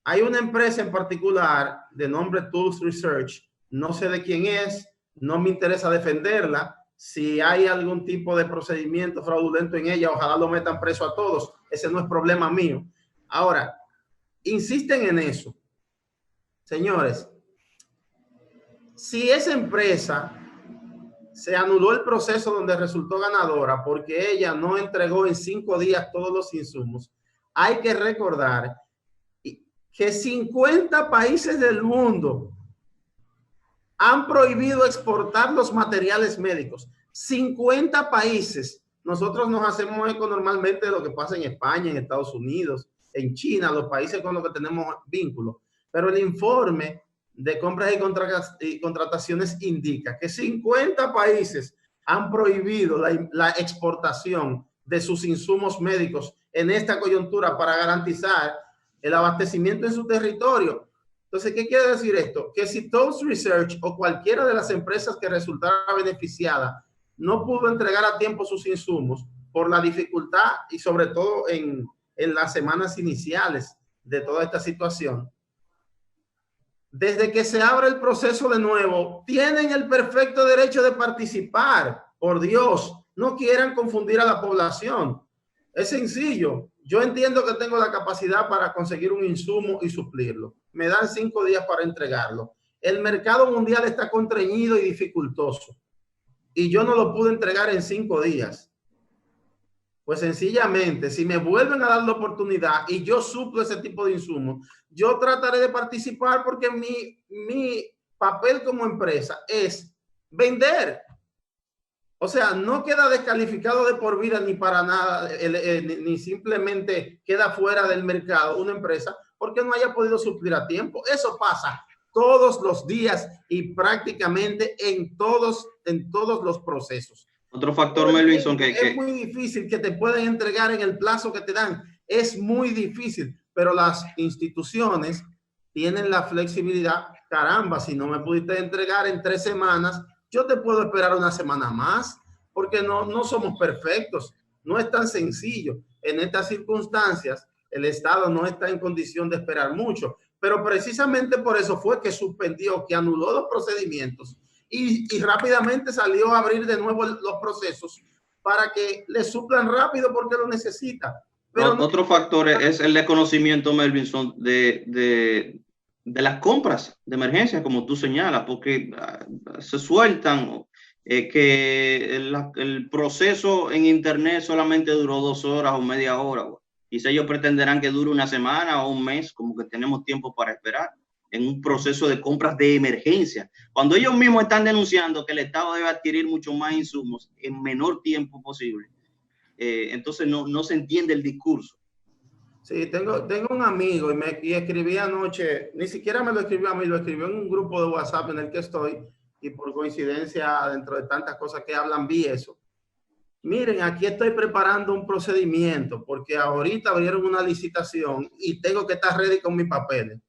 Hay una empresa en particular de nombre Tools Research, no sé de quién es, no me interesa defenderla. Si hay algún tipo de procedimiento fraudulento en ella, ojalá lo metan preso a todos. Ese no es problema mío. Ahora, insisten en eso. Señores, si esa empresa se anuló el proceso donde resultó ganadora porque ella no entregó en 5 días todos los insumos, hay que recordar que 50 países del mundo han prohibido exportar los materiales médicos. 50 países. Nosotros nos hacemos eco normalmente de lo que pasa en España, en Estados Unidos, en China, los países con los que tenemos vínculos. Pero el informe de compras y contrataciones indica que 50 países han prohibido la exportación de sus insumos médicos en esta coyuntura para garantizar el abastecimiento en su territorio. Entonces, ¿qué quiere decir esto? Que si Tools Research o cualquiera de las empresas que resultara beneficiada no pudo entregar a tiempo sus insumos por la dificultad y sobre todo en las semanas iniciales de toda esta situación, desde que se abre el proceso de nuevo, tienen el perfecto derecho de participar. Por Dios, no quieran confundir a la población. Es sencillo. Yo entiendo que tengo la capacidad para conseguir un insumo y suplirlo. Me dan 5 días para entregarlo. El mercado mundial está contrañido y dificultoso. Y yo no lo pude entregar en 5 días. Pues sencillamente, si me vuelven a dar la oportunidad y yo suplo ese tipo de insumos, yo trataré de participar porque mi papel como empresa es vender. O sea, no queda descalificado de por vida ni para nada, ni simplemente queda fuera del mercado una empresa porque no haya podido suplir a tiempo. Eso pasa todos los días y prácticamente en todos los procesos. Otro factor, Melvinson, es muy difícil que te puedan entregar en el plazo que te dan. Es muy difícil, pero las instituciones tienen la flexibilidad. Caramba, si no me pudiste entregar en 3 semanas, yo te puedo esperar una semana más, porque no somos perfectos. No es tan sencillo. En estas circunstancias, el Estado no está en condición de esperar mucho, pero precisamente por eso fue que suspendió, que anuló los procedimientos y rápidamente salió a abrir de nuevo los procesos para que le suplan rápido porque lo necesita. Pero no, Otro factor es el desconocimiento, Melvin, de las compras de emergencia, como tú señalas, porque se sueltan que el proceso en Internet solamente duró 2 horas o media hora. Quizá ellos pretenderán que dure una semana o un mes, como que tenemos tiempo para esperar en un proceso de compras de emergencia. Cuando ellos mismos están denunciando que el Estado debe adquirir mucho más insumos en menor tiempo posible, entonces no se entiende el discurso. sí, tengo un amigo y escribí anoche, ni siquiera me lo escribió a mí, lo escribió en un grupo de WhatsApp en el que estoy y por coincidencia, dentro de tantas cosas que hablan, vi eso. Miren, aquí estoy preparando un procedimiento porque ahorita abrieron una licitación y tengo que estar ready con mis papeles.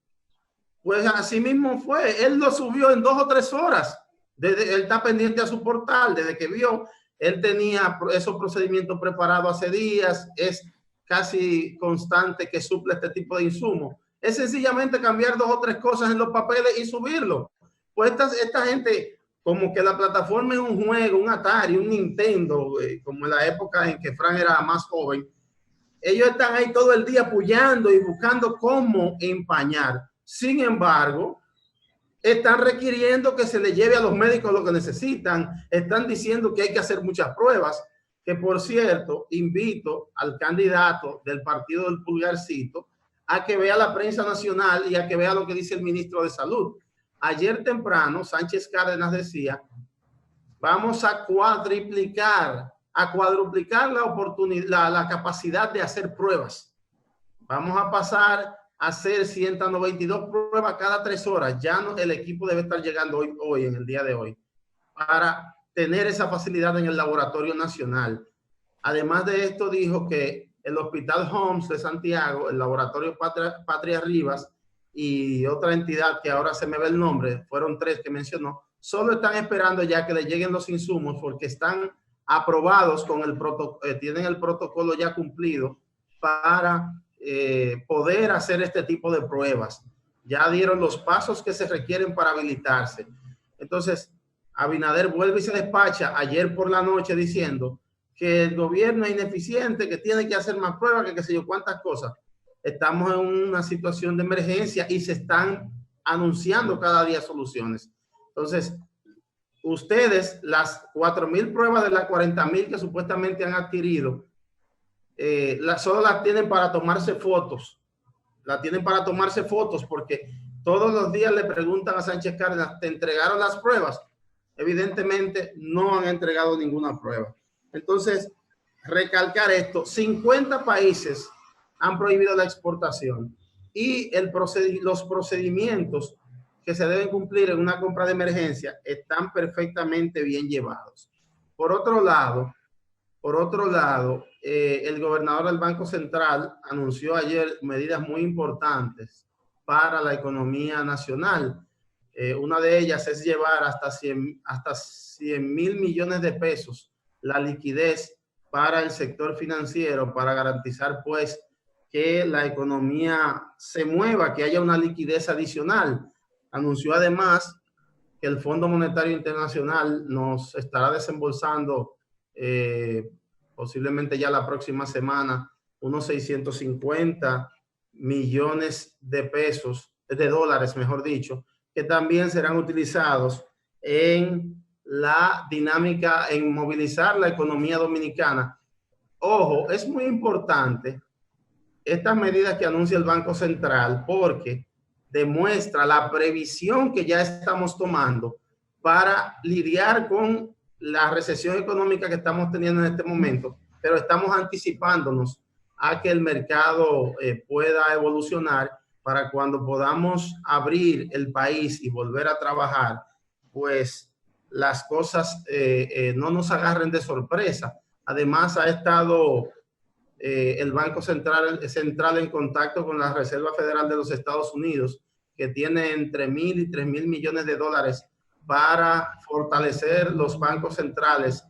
Pues así mismo fue. Él lo subió en 2 o 3 horas. Él está pendiente a su portal. Desde que vio, él tenía esos procedimientos preparados hace días. Es casi constante que suple este tipo de insumos. Es sencillamente cambiar 2 o 3 cosas en los papeles y subirlo. Pues esta gente, como que la plataforma es un juego, un Atari, un Nintendo, como en la época en que Frank era más joven. Ellos están ahí todo el día apoyando y buscando cómo empañar. Sin embargo, están requiriendo que se le lleve a los médicos lo que necesitan. Están diciendo que hay que hacer muchas pruebas. Que, por cierto, invito al candidato del partido del Pulgarcito a que vea la prensa nacional y a que vea lo que dice el ministro de Salud. Ayer temprano, Sánchez Cárdenas decía, vamos a cuadruplicar la oportunidad, la capacidad de hacer pruebas. Vamos a pasar a hacer 192 pruebas cada 3 horas. Ya no, el equipo debe estar llegando hoy, en el día de hoy, para tener esa facilidad en el laboratorio nacional. Además de esto, dijo que el Hospital Homs de Santiago, el laboratorio Patria Rivas y otra entidad que ahora se me ve el nombre, fueron 3 que mencionó, solo están esperando ya que le lleguen los insumos porque están aprobados con el protocolo, tienen el protocolo ya cumplido para poder hacer este tipo de pruebas. Ya dieron los pasos que se requieren para habilitarse. Entonces, Abinader vuelve y se despacha ayer por la noche diciendo que el gobierno es ineficiente, que tiene que hacer más pruebas, que qué sé yo cuántas cosas. Estamos en una situación de emergencia y se están anunciando cada día soluciones. Entonces, ustedes, las 4,000 pruebas de las 40,000 que supuestamente han adquirido, solo las tienen para tomarse fotos. La tienen para tomarse fotos porque todos los días le preguntan a Sánchez Cárdenas, ¿te entregaron las pruebas? Evidentemente no han entregado ninguna prueba. Entonces, recalcar esto, 50 países han prohibido la exportación y los procedimientos que se deben cumplir en una compra de emergencia están perfectamente bien llevados. Por otro lado, el gobernador del Banco Central anunció ayer medidas muy importantes para la economía nacional. Una de ellas es llevar hasta 100,000 millones de pesos la liquidez para el sector financiero, para garantizar pues que la economía se mueva, que haya una liquidez adicional. Anunció además que el Fondo Monetario Internacional nos estará desembolsando posiblemente ya la próxima semana unos 650 millones de pesos, de dólares mejor dicho, que también serán utilizados en la dinámica, en movilizar la economía dominicana. Ojo, es muy importante estas medidas que anuncia el Banco Central porque demuestra la previsión que ya estamos tomando para lidiar con la recesión económica que estamos teniendo en este momento, pero estamos anticipándonos a que el mercado pueda evolucionar para cuando podamos abrir el país y volver a trabajar, pues las cosas no nos agarren de sorpresa. Además, ha estado el Banco Central en contacto con la Reserva Federal de los Estados Unidos, que tiene entre 1,000 y 3,000 millones de dólares para fortalecer los bancos centrales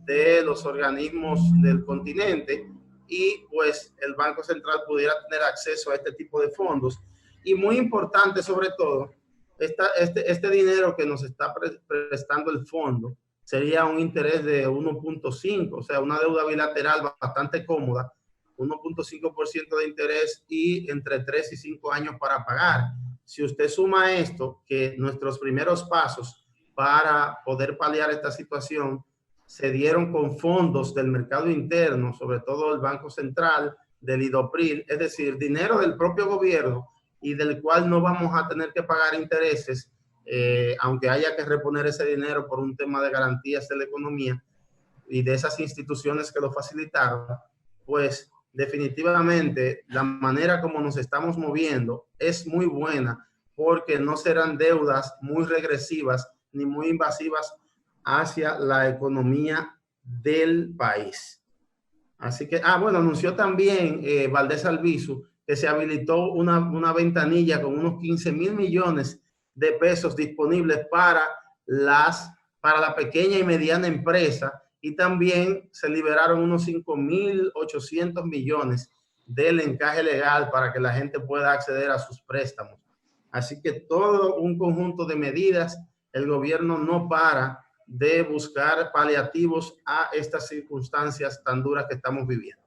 de los organismos del continente y pues el Banco Central pudiera tener acceso a este tipo de fondos. Y muy importante sobre todo, este dinero que nos está prestando el fondo sería un interés de 1.5, o sea, una deuda bilateral bastante cómoda 1.5% de interés y entre 3 y 5 años para pagar. Si usted suma esto, que nuestros primeros pasos para poder paliar esta situación se dieron con fondos del mercado interno, sobre todo el Banco Central, del IDOPRIL, es decir, dinero del propio gobierno y del cual no vamos a tener que pagar intereses, aunque haya que reponer ese dinero por un tema de garantías de la economía y de esas instituciones que lo facilitaron, pues definitivamente la manera como nos estamos moviendo es muy buena, porque no serán deudas muy regresivas ni muy invasivas hacia la economía del país. Así que, bueno, anunció también Valdés Albizu que se habilitó una ventanilla con unos 15,000 millones de pesos disponibles para la pequeña y mediana empresa, y también se liberaron unos 5,800 millones del encaje legal para que la gente pueda acceder a sus préstamos. Así que todo un conjunto de medidas, el gobierno no para de buscar paliativos a estas circunstancias tan duras que estamos viviendo.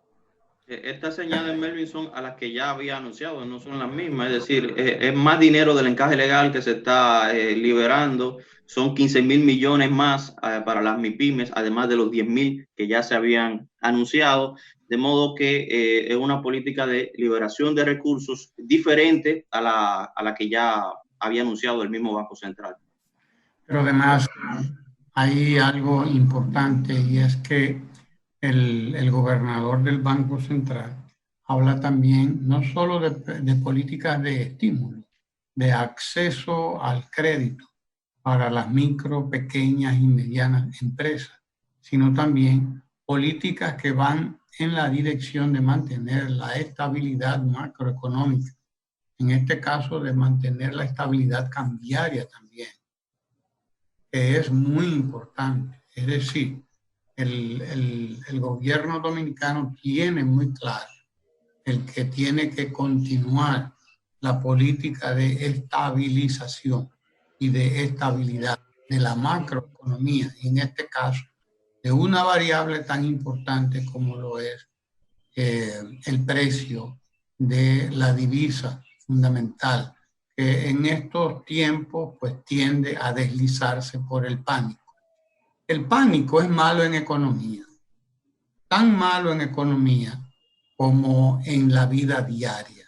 Estas señales, Melvin, son a las que ya había anunciado, no son las mismas, es decir, es más dinero del encaje legal que se está liberando, son 15,000 millones más para las MIPYMES, además de los 10,000 que ya se habían anunciado, de modo que es una política de liberación de recursos diferente a la que ya había anunciado el mismo Banco Central. Pero además hay algo importante, y es que el gobernador del Banco Central habla también no solo de políticas de estímulo, de acceso al crédito para las micro, pequeñas y medianas empresas, sino también políticas que van en la dirección de mantener la estabilidad macroeconómica, en este caso de mantener la estabilidad cambiaria también, que es muy importante. Es decir, el gobierno dominicano tiene muy claro el que tiene que continuar la política de estabilización y de estabilidad de la macroeconomía, y en este caso de una variable tan importante como lo es el precio de la divisa fundamental, que en estos tiempos pues tiende a deslizarse por el pánico. El pánico es malo en economía, tan malo en economía como en la vida diaria,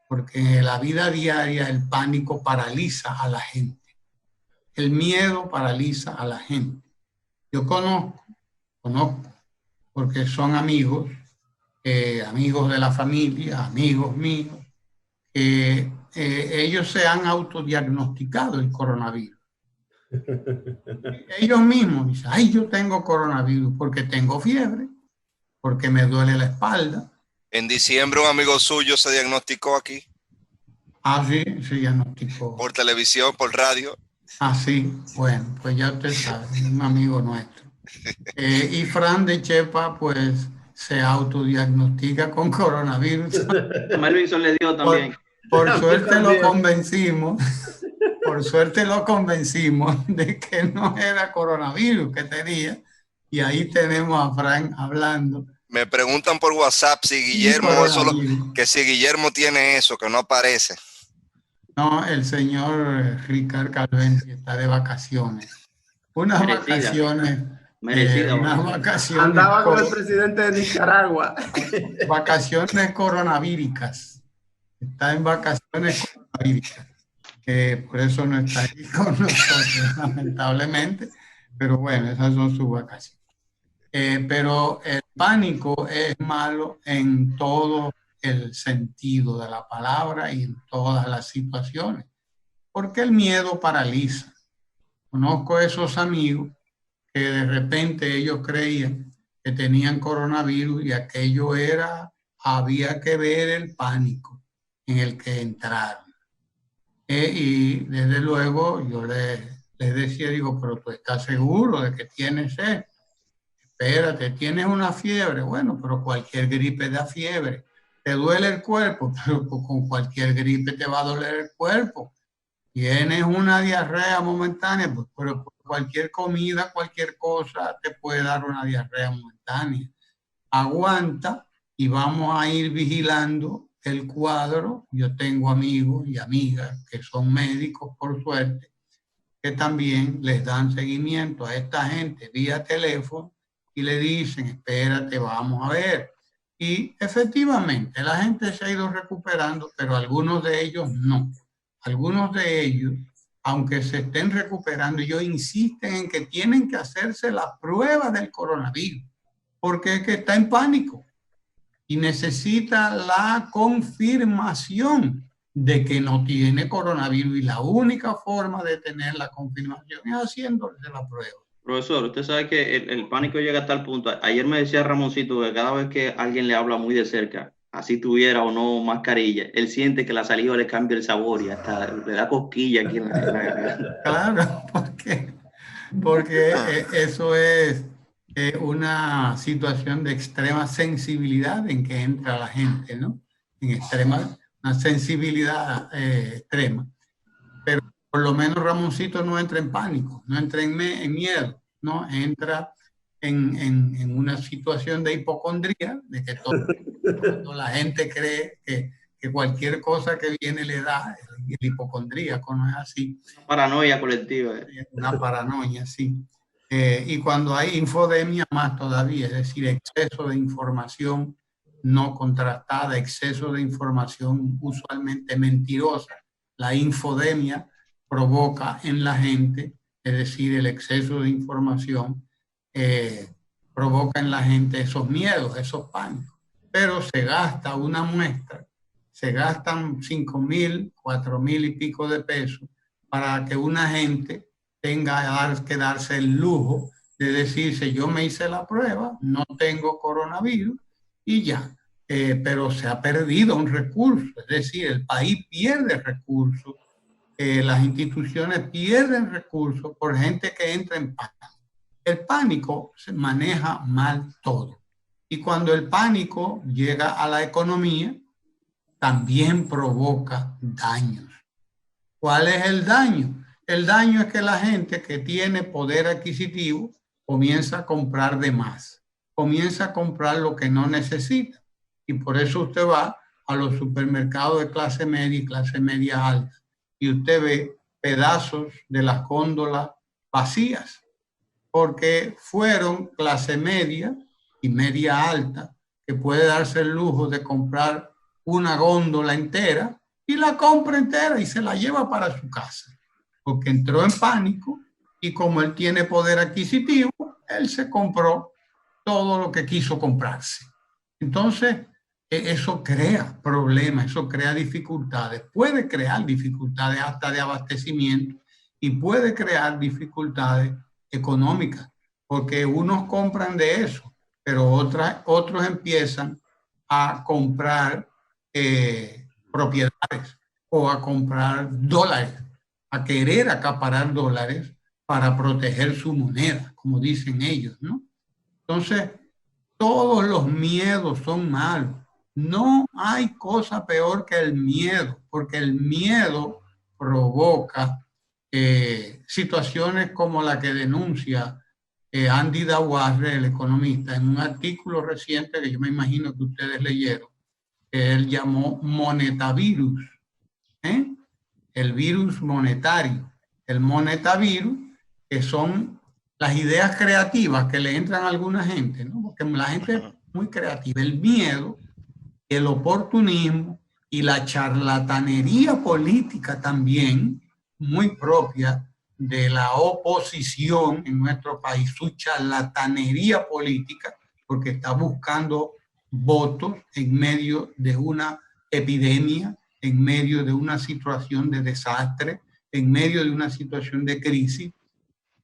porque en la vida diaria el pánico paraliza a la gente, el miedo paraliza a la gente. Yo conozco, porque son amigos, amigos de la familia, amigos míos, ellos se han autodiagnosticado el coronavirus. Ellos mismos dicen, ay, yo tengo coronavirus porque tengo fiebre, porque me duele la espalda. En diciembre un amigo suyo se diagnosticó aquí. Ah, sí, se diagnosticó. Por televisión, por radio. Ah, sí, bueno, pues ya usted sabe, un amigo nuestro. Y Fran de Chepa, pues, se autodiagnostica con coronavirus. Melvin le dio también. Por suerte lo convencimos. Por suerte lo convencimos de que no era coronavirus que tenía, y ahí tenemos a Fran hablando. Me preguntan por WhatsApp si Guillermo, que si Guillermo tiene eso, que no aparece. No, el señor Ricardo Calventi está de vacaciones. Unas vacaciones. Unas vacaciones. Andaba con el presidente de Nicaragua. Vacaciones coronavíricas. Está en vacaciones coronavíricas. Por eso no está aquí con nosotros, lamentablemente, pero bueno, esas son sus vacaciones. Pero el pánico es malo en todo el sentido de la palabra y en todas las situaciones, porque el miedo paraliza. Conozco esos amigos que de repente ellos creían que tenían coronavirus y aquello había que ver el pánico en el que entraron. Y desde luego yo les decía, digo, pero tú estás seguro de que tienes esto. Espérate, tienes una fiebre. Bueno, pero cualquier gripe da fiebre. Te duele el cuerpo, pero con cualquier gripe te va a doler el cuerpo. Tienes una diarrea momentánea, pues, pero por cualquier comida, cualquier cosa te puede dar una diarrea momentánea. Aguanta y vamos a ir vigilando el cuadro. Yo tengo amigos y amigas que son médicos, por suerte, que también les dan seguimiento a esta gente vía teléfono y le dicen, espérate, vamos a ver. Y efectivamente, la gente se ha ido recuperando, pero algunos de ellos no. Algunos de ellos, aunque se estén recuperando, ellos insisten en que tienen que hacerse la prueba del coronavirus, porque es que está en pánico y necesita la confirmación de que no tiene coronavirus, y la única forma de tener la confirmación es haciéndose la prueba. Profesor, usted sabe que el pánico llega a tal punto. Ayer me decía Ramoncito que cada vez que alguien le habla muy de cerca, así tuviera o no mascarilla, él siente que la saliva le cambia el sabor y hasta le da cosquilla aquí en la garganta. Claro, porque eso es una situación de extrema sensibilidad en que entra la gente, ¿no? Una sensibilidad extrema. Pero por lo menos Ramoncito no entra en pánico, no entra en miedo, ¿no? Entra en una situación de hipocondría, de que cuando la gente cree que cualquier cosa que viene le da, el hipocondríaco, no es así. Paranoia colectiva. Una paranoia, sí. Y cuando hay infodemia, más todavía, es decir, exceso de información no contrastada, exceso de información usualmente mentirosa. La infodemia provoca en la gente, es decir, el exceso de información provoca en la gente esos miedos, esos pánicos. Pero se gasta una muestra, se gastan 5.000, 4.000 y pico de pesos para que una gente tenga que darse el lujo de decirse, yo me hice la prueba, no tengo coronavirus y ya. Pero se ha perdido un recurso, es decir, el país pierde recursos, las instituciones pierden recursos por gente que entra en pánico. El pánico se maneja mal todo. Y cuando el pánico llega a la economía, también provoca daños. ¿Cuál es el daño? El daño es que la gente que tiene poder adquisitivo comienza a comprar de más, comienza a comprar lo que no necesita. Y por eso usted va a los supermercados de clase media y clase media alta y usted ve pedazos de las góndolas vacías, porque fueron clase media y media alta que puede darse el lujo de comprar una góndola entera y la compra entera y se la lleva para su casa, porque entró en pánico y como él tiene poder adquisitivo, él se compró todo lo que quiso comprarse. Entonces, eso crea problemas, eso crea dificultades, puede crear dificultades hasta de abastecimiento y puede crear dificultades económicas, porque unos compran de eso, pero otros empiezan a comprar propiedades o a comprar dólares, a querer acaparar dólares para proteger su moneda, como dicen ellos, ¿no? Entonces, todos los miedos son malos. No hay cosa peor que el miedo, porque el miedo provoca situaciones como la que denuncia Andy Dawarre, el economista, en un artículo reciente que yo me imagino que ustedes leyeron, que él llamó monetavirus, el virus monetario, el monetavirus, que son las ideas creativas que le entran a alguna gente, ¿no? Porque la gente es muy creativa. El miedo, el oportunismo y la charlatanería política también, muy propia de la oposición en nuestro país, su charlatanería política, porque está buscando votos en medio de una epidemia, en medio de una situación de desastre, en medio de una situación de crisis.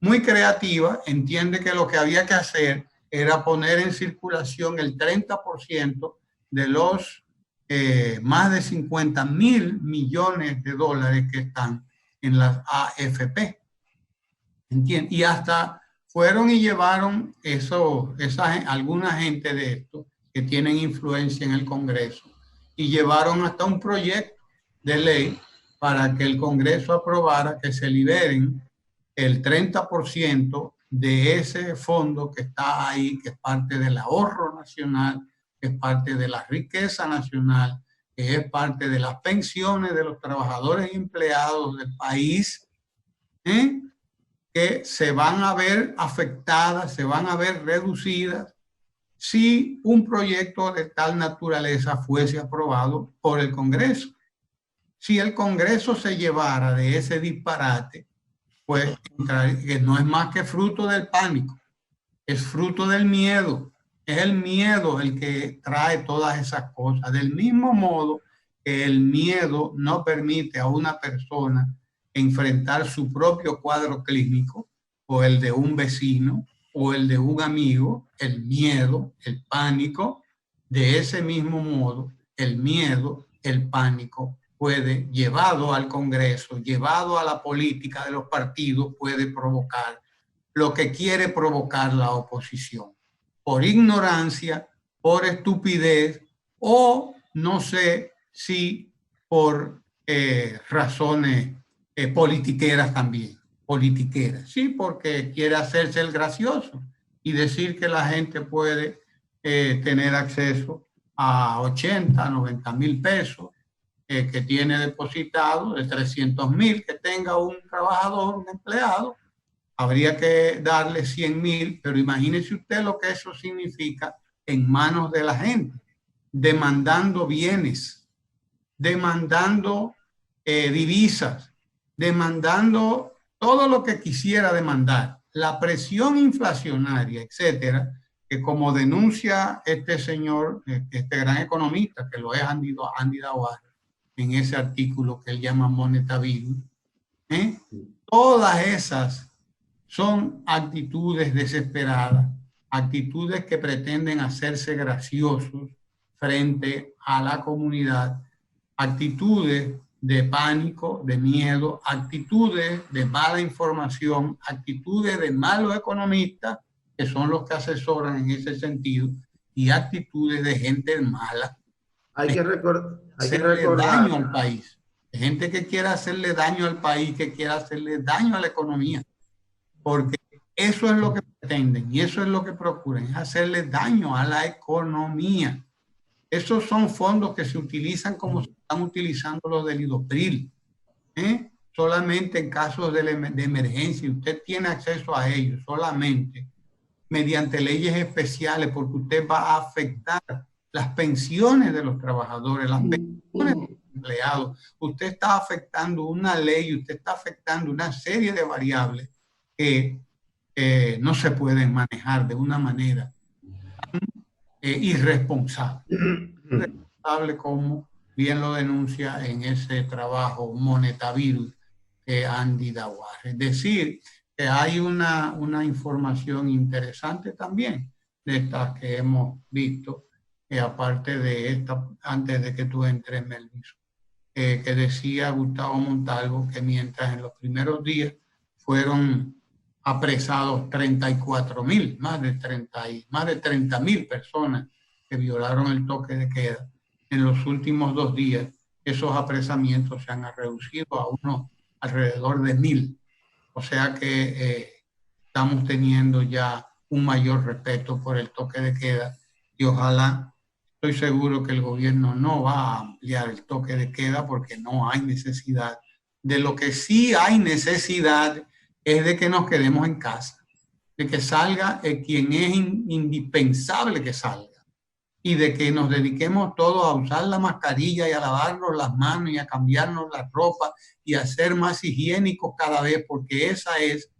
Muy creativa, entiende que lo que había que hacer era poner en circulación el 30% de los más de 50.000 millones de dólares que están en las AFP. ¿Entiendes? Y hasta fueron y llevaron alguna gente de esto que tienen influencia en el Congreso y llevaron hasta un proyecto de ley para que el Congreso aprobara que se liberen el 30% de ese fondo que está ahí, que es parte del ahorro nacional que es parte de la riqueza nacional, que es parte de las pensiones de los trabajadores y empleados del país, que se van a ver afectadas, se van a ver reducidas si un proyecto de tal naturaleza fuese aprobado por el Congreso. Si el Congreso se llevara de ese disparate, pues que no es más que fruto del pánico, es fruto del miedo. Es el miedo el que trae todas esas cosas. Del mismo modo que el miedo no permite a una persona enfrentar su propio cuadro clínico o el de un vecino o el de un amigo, el miedo, el pánico, de ese mismo modo, el miedo, el pánico puede, llevado al Congreso, llevado a la política de los partidos, puede provocar lo que quiere provocar la oposición, por ignorancia, por estupidez o no sé si por razones politiqueras también, politiqueras, sí, porque quiere hacerse el gracioso y decir que la gente puede tener acceso a 80, 90 mil pesos que tiene depositado, de 300.000 que tenga un trabajador, un empleado. Habría que darle 100.000, pero imagínese usted lo que eso significa en manos de la gente, demandando bienes, demandando divisas, demandando todo lo que quisiera demandar, la presión inflacionaria, etcétera, que como denuncia este señor, este gran economista, que lo es Andy Dawar, en ese artículo que él llama Moneta Virus, todas esas son actitudes desesperadas, actitudes que pretenden hacerse graciosos frente a la comunidad, actitudes de pánico, de miedo, actitudes de mala información, actitudes de malos economistas, que son los que asesoran en ese sentido, y actitudes de gente mala. Hay que recordar daño al país. Gente que quiera hacerle daño al país, que quiera hacerle daño a la economía. Porque eso es lo que pretenden y eso es lo que procuran, es hacerle daño a la economía. Esos son fondos que se utilizan como se están utilizando los del IDOPRIL, solamente en casos de emergencia. Usted tiene acceso a ellos solamente mediante leyes especiales, porque usted va a afectar las pensiones de los trabajadores, las pensiones de los empleados. Usted está afectando una ley, usted está afectando una serie de variables que no se pueden manejar de una manera irresponsable. Irresponsable como bien lo denuncia en ese trabajo Moneta Virus Andy Dawar. Es decir, que hay una información interesante también de estas que hemos visto, aparte de esta, antes de que tú entres, Melvis, que decía Gustavo Montalvo que mientras en los primeros días fueron apresados 34.000, más de 30.000 personas que violaron el toque de queda. En los últimos 2 días, esos apresamientos se han reducido a unos alrededor de 1.000. O sea que estamos teniendo ya un mayor respeto por el toque de queda y ojalá, estoy seguro que el gobierno no va a ampliar el toque de queda porque no hay necesidad. De lo que sí hay necesidad es de que nos quedemos en casa, de que salga quien es indispensable que salga y de que nos dediquemos todos a usar la mascarilla y a lavarnos las manos y a cambiarnos la ropa y a ser más higiénicos cada vez, porque esa es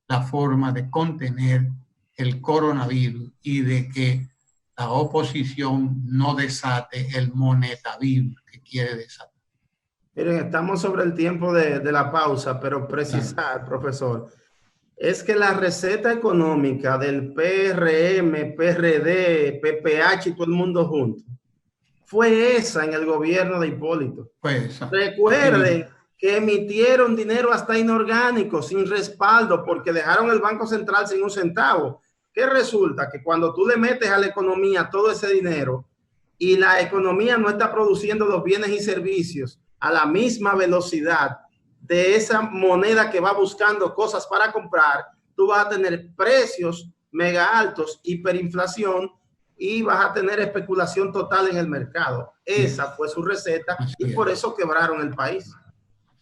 la forma de contener el coronavirus y de que la oposición no desate el monetavirus que quiere desatar. Miren, estamos sobre el tiempo de la pausa, pero precisar, profesor, es que la receta económica del PRM, PRD, PPH y todo el mundo junto fue esa en el gobierno de Hipólito. Pues, recuerden que emitieron dinero hasta inorgánico, sin respaldo, porque dejaron el Banco Central sin un centavo. ¿Qué resulta? Que cuando tú le metes a la economía todo ese dinero y la economía no está produciendo los bienes y servicios a la misma velocidad de esa moneda que va buscando cosas para comprar, tú vas a tener precios mega altos, hiperinflación y vas a tener especulación total en el mercado. Esa fue su receta y por eso quebraron el país.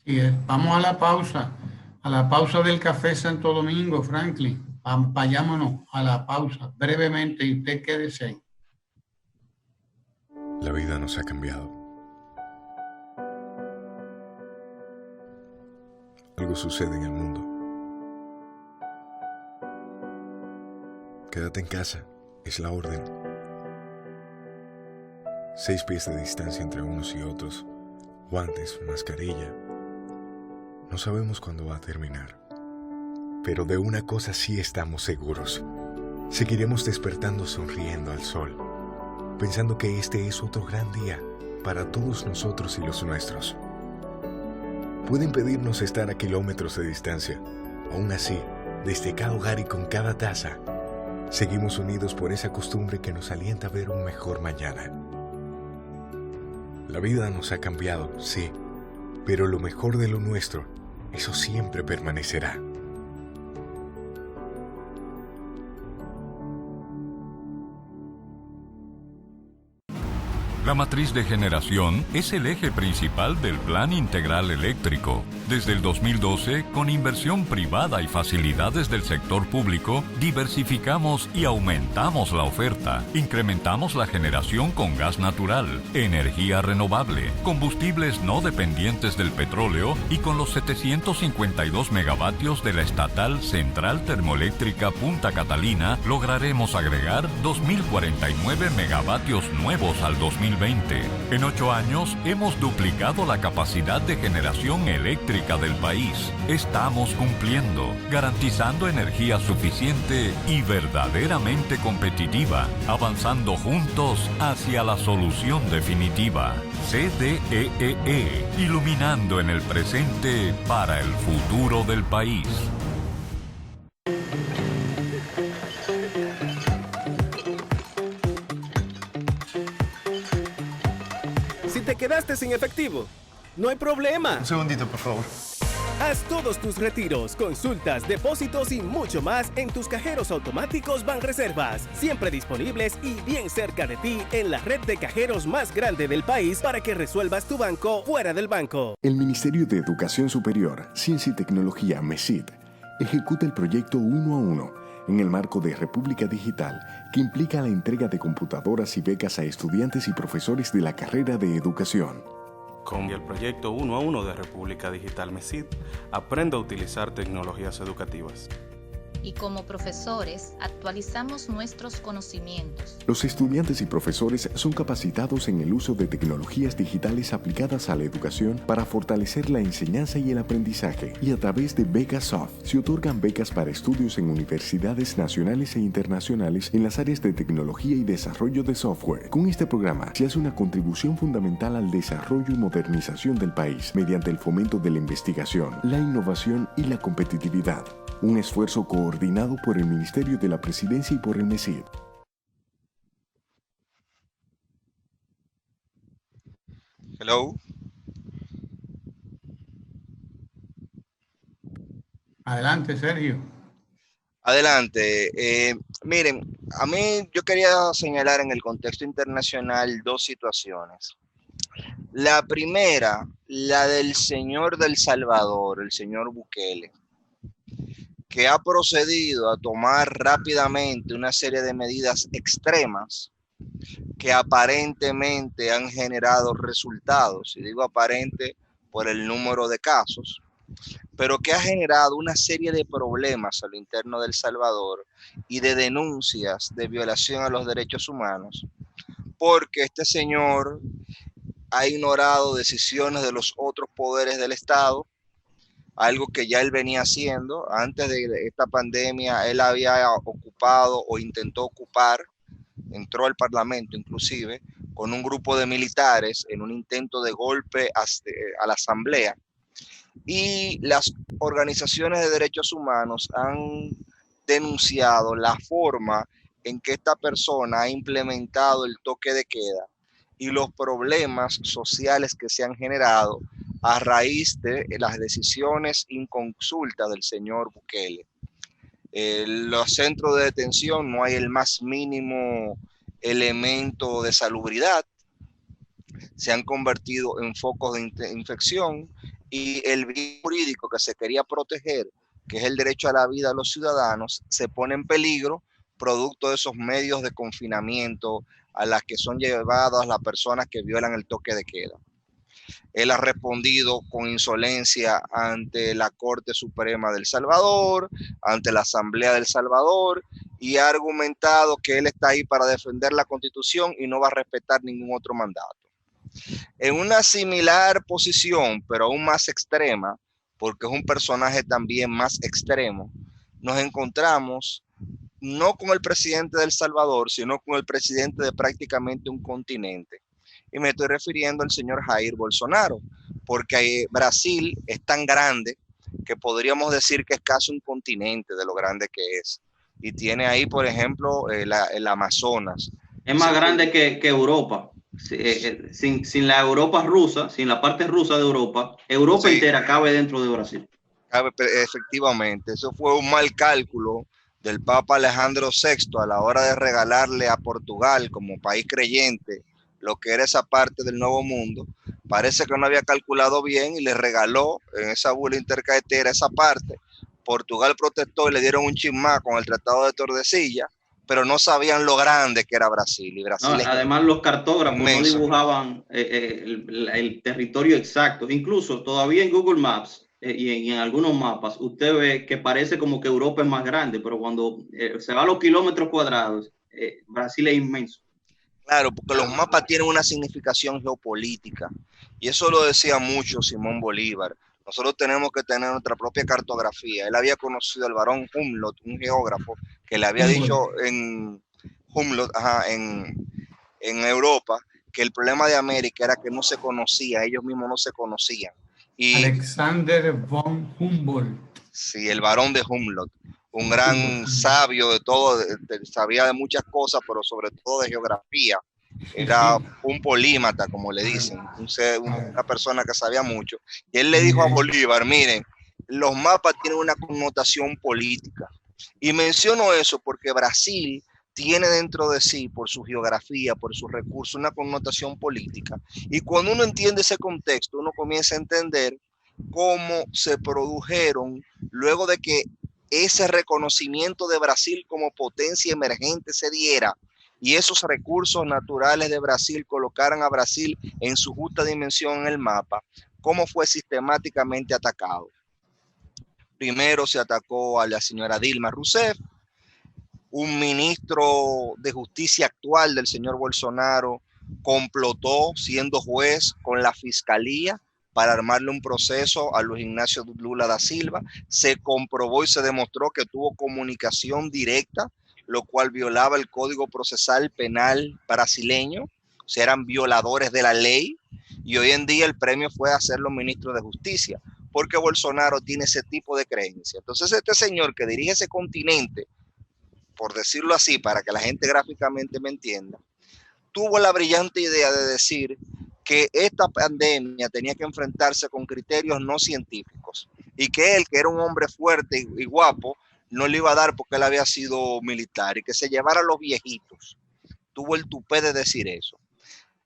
Así es. Vamos a la pausa del Café Santo Domingo, Franklin. Vayámonos a la pausa brevemente y usted quédese ahí. La vida nos ha cambiado. Algo sucede en el mundo. Quédate en casa, es la orden. 6 pies de distancia entre unos y otros, guantes, mascarilla. No sabemos cuándo va a terminar. Pero de una cosa sí estamos seguros. Seguiremos despertando sonriendo al sol, pensando que este es otro gran día para todos nosotros y los nuestros. Pueden pedirnos estar a kilómetros de distancia. Aún así, desde cada hogar y con cada taza, seguimos unidos por esa costumbre que nos alienta a ver un mejor mañana. La vida nos ha cambiado, sí, pero lo mejor de lo nuestro, eso siempre permanecerá. La matriz de generación es el eje principal del Plan Integral Eléctrico. Desde el 2012, con inversión privada y facilidades del sector público, diversificamos y aumentamos la oferta. Incrementamos la generación con gas natural, energía renovable, combustibles no dependientes del petróleo y con los 752 megavatios de la estatal Central Termoeléctrica Punta Catalina, lograremos agregar 2.049 megavatios nuevos al 2020. En 8 años hemos duplicado la capacidad de generación eléctrica del país. Estamos cumpliendo, garantizando energía suficiente y verdaderamente competitiva, avanzando juntos hacia la solución definitiva. CDEE, iluminando en el presente para el futuro del país. ¿Te quedaste sin efectivo? No hay problema. Un segundito, por favor. Haz todos tus retiros, consultas, depósitos y mucho más en tus cajeros automáticos Banreservas, siempre disponibles y bien cerca de ti en la red de cajeros más grande del país para que resuelvas tu banco fuera del banco. El Ministerio de Educación Superior, Ciencia y Tecnología, MESID, ejecuta el proyecto 1 a 1 en el marco de República Digital, que implica la entrega de computadoras y becas a estudiantes y profesores de la carrera de educación. Con el proyecto 1 a 1 de República Digital MESID, aprenda a utilizar tecnologías educativas. Y como profesores, actualizamos nuestros conocimientos. Los estudiantes y profesores son capacitados en el uso de tecnologías digitales aplicadas a la educación para fortalecer la enseñanza y el aprendizaje. Y a través de Becasoft se otorgan becas para estudios en universidades nacionales e internacionales en las áreas de tecnología y desarrollo de software. Con este programa se hace una contribución fundamental al desarrollo y modernización del país mediante el fomento de la investigación, la innovación y la competitividad. Un esfuerzo coordinado por el Ministerio de la Presidencia y por el MESID. Hello. Adelante, Sergio. Adelante. Miren, a mí yo quería señalar en el contexto internacional 2 situaciones. La primera, la del señor del Salvador, el señor Bukele, que ha procedido a tomar rápidamente una serie de medidas extremas que aparentemente han generado resultados, y digo aparente por el número de casos, pero que ha generado una serie de problemas a lo interno del Salvador y de denuncias de violación a los derechos humanos, porque este señor ha ignorado decisiones de los otros poderes del Estado, algo que ya él venía haciendo. Antes de esta pandemia, él había ocupado o intentó ocupar, entró al Parlamento inclusive, con un grupo de militares en un intento de golpe a la Asamblea. Y las organizaciones de derechos humanos han denunciado la forma en que esta persona ha implementado el toque de queda y los problemas sociales que se han generado a raíz de las decisiones inconsultas del señor Bukele. Los centros de detención no hay el más mínimo elemento de salubridad, se han convertido en focos de infección, y el bien jurídico que se quería proteger, que es el derecho a la vida de los ciudadanos, se pone en peligro producto de esos medios de confinamiento a las que son llevadas las personas que violan el toque de queda. Él ha respondido con insolencia ante la Corte Suprema del Salvador, ante la Asamblea del Salvador, y ha argumentado que él está ahí para defender la Constitución y no va a respetar ningún otro mandato. En una similar posición, pero aún más extrema, porque es un personaje también más extremo, nos encontramos no con el presidente de El Salvador, sino con el presidente de prácticamente un continente. Y me estoy refiriendo al señor Jair Bolsonaro, porque Brasil es tan grande que podríamos decir que es casi un continente de lo grande que es. Y tiene ahí, por ejemplo, el Amazonas. Es más grande que Europa. Sin la Europa rusa, sin la parte rusa de Europa, Europa entera cabe dentro de Brasil. Efectivamente, eso fue un mal cálculo del Papa Alejandro VI a la hora de regalarle a Portugal como país creyente lo que era esa parte del Nuevo Mundo. Parece que no había calculado bien y le regaló en esa bula intercaetera esa parte. Portugal protestó y le dieron un chismá con el Tratado de Tordesillas, pero no sabían lo grande que era Brasil. Y Brasil además, los cartógrafos inmenso. No dibujaban el territorio exacto. Incluso todavía en Google Maps y en algunos mapas, usted ve que parece como que Europa es más grande, pero cuando se va a los kilómetros cuadrados, Brasil es inmenso. Claro, porque los mapas tienen una significación geopolítica, y eso lo decía mucho Simón Bolívar. Nosotros tenemos que tener nuestra propia cartografía. Él había conocido al barón Humboldt, un geógrafo, que le había dicho en Humboldt, en Europa, que el problema de América era que no se conocía, ellos mismos no se conocían. Y, Alexander von Humboldt. Sí, el barón de Humboldt, un gran sabio de todo, sabía de muchas cosas, pero sobre todo de geografía. Era un polímata, como le dicen, una persona que sabía mucho. Y él le dijo a Bolívar, miren, los mapas tienen una connotación política. Y menciono eso porque Brasil tiene dentro de sí, por su geografía, por sus recursos, una connotación política. Y cuando uno entiende ese contexto, uno comienza a entender cómo se produjeron, luego de que ese reconocimiento de Brasil como potencia emergente se diera, y esos recursos naturales de Brasil colocaran a Brasil en su justa dimensión en el mapa, cómo fue sistemáticamente atacado. Primero se atacó a la señora Dilma Rousseff, un ministro de justicia actual del señor Bolsonaro complotó siendo juez con la fiscalía para armarle un proceso a Luis Ignacio Lula da Silva. Se comprobó y se demostró que tuvo comunicación directa, lo cual violaba el Código Procesal Penal brasileño, o sea, eran violadores de la ley, y hoy en día el premio fue hacerlo ministro de Justicia, porque Bolsonaro tiene ese tipo de creencia. Entonces este señor que dirige ese continente, por decirlo así, para que la gente gráficamente me entienda, tuvo la brillante idea de decir que esta pandemia tenía que enfrentarse con criterios no científicos, y que él, que era un hombre fuerte y guapo, no le iba a dar porque él había sido militar, y que se llevara a los viejitos. Tuvo el tupé de decir eso.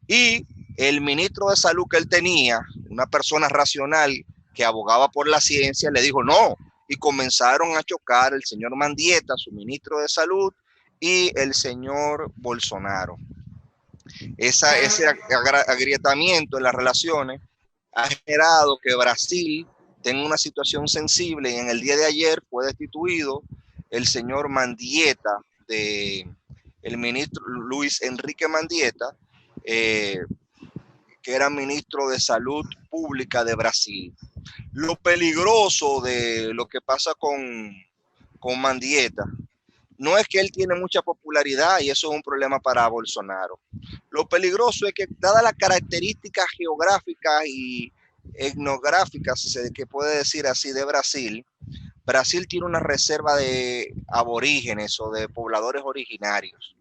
Y el ministro de salud que él tenía, una persona racional que abogaba por la ciencia, le dijo no, y comenzaron a chocar el señor Mendieta, su ministro de salud, y el señor Bolsonaro. Ese agrietamiento en las relaciones ha generado que Brasil tenga una situación sensible, y en el día de ayer fue destituido el señor Mendieta, el ministro Luis Enrique Mendieta, que era ministro de Salud Pública de Brasil. Lo peligroso de lo que pasa con Mendieta no es que él tiene mucha popularidad, y eso es un problema para Bolsonaro. Lo peligroso es que, dadas las características geográficas y etnográficas, que puede decir así, de Brasil, Brasil tiene una reserva de aborígenes o de pobladores originarios,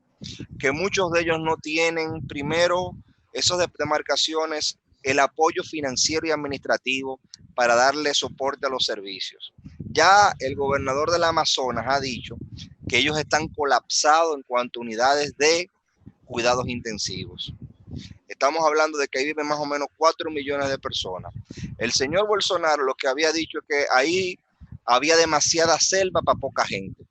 que muchos de ellos no tienen, primero, esas demarcaciones, el apoyo financiero y administrativo para darle soporte a los servicios. Ya el gobernador del Amazonas ha dicho que ellos están colapsados en cuanto a unidades de cuidados intensivos. Estamos hablando de que ahí viven más o menos 4 millones de personas. El señor Bolsonaro lo que había dicho es que ahí había demasiada selva para poca gente.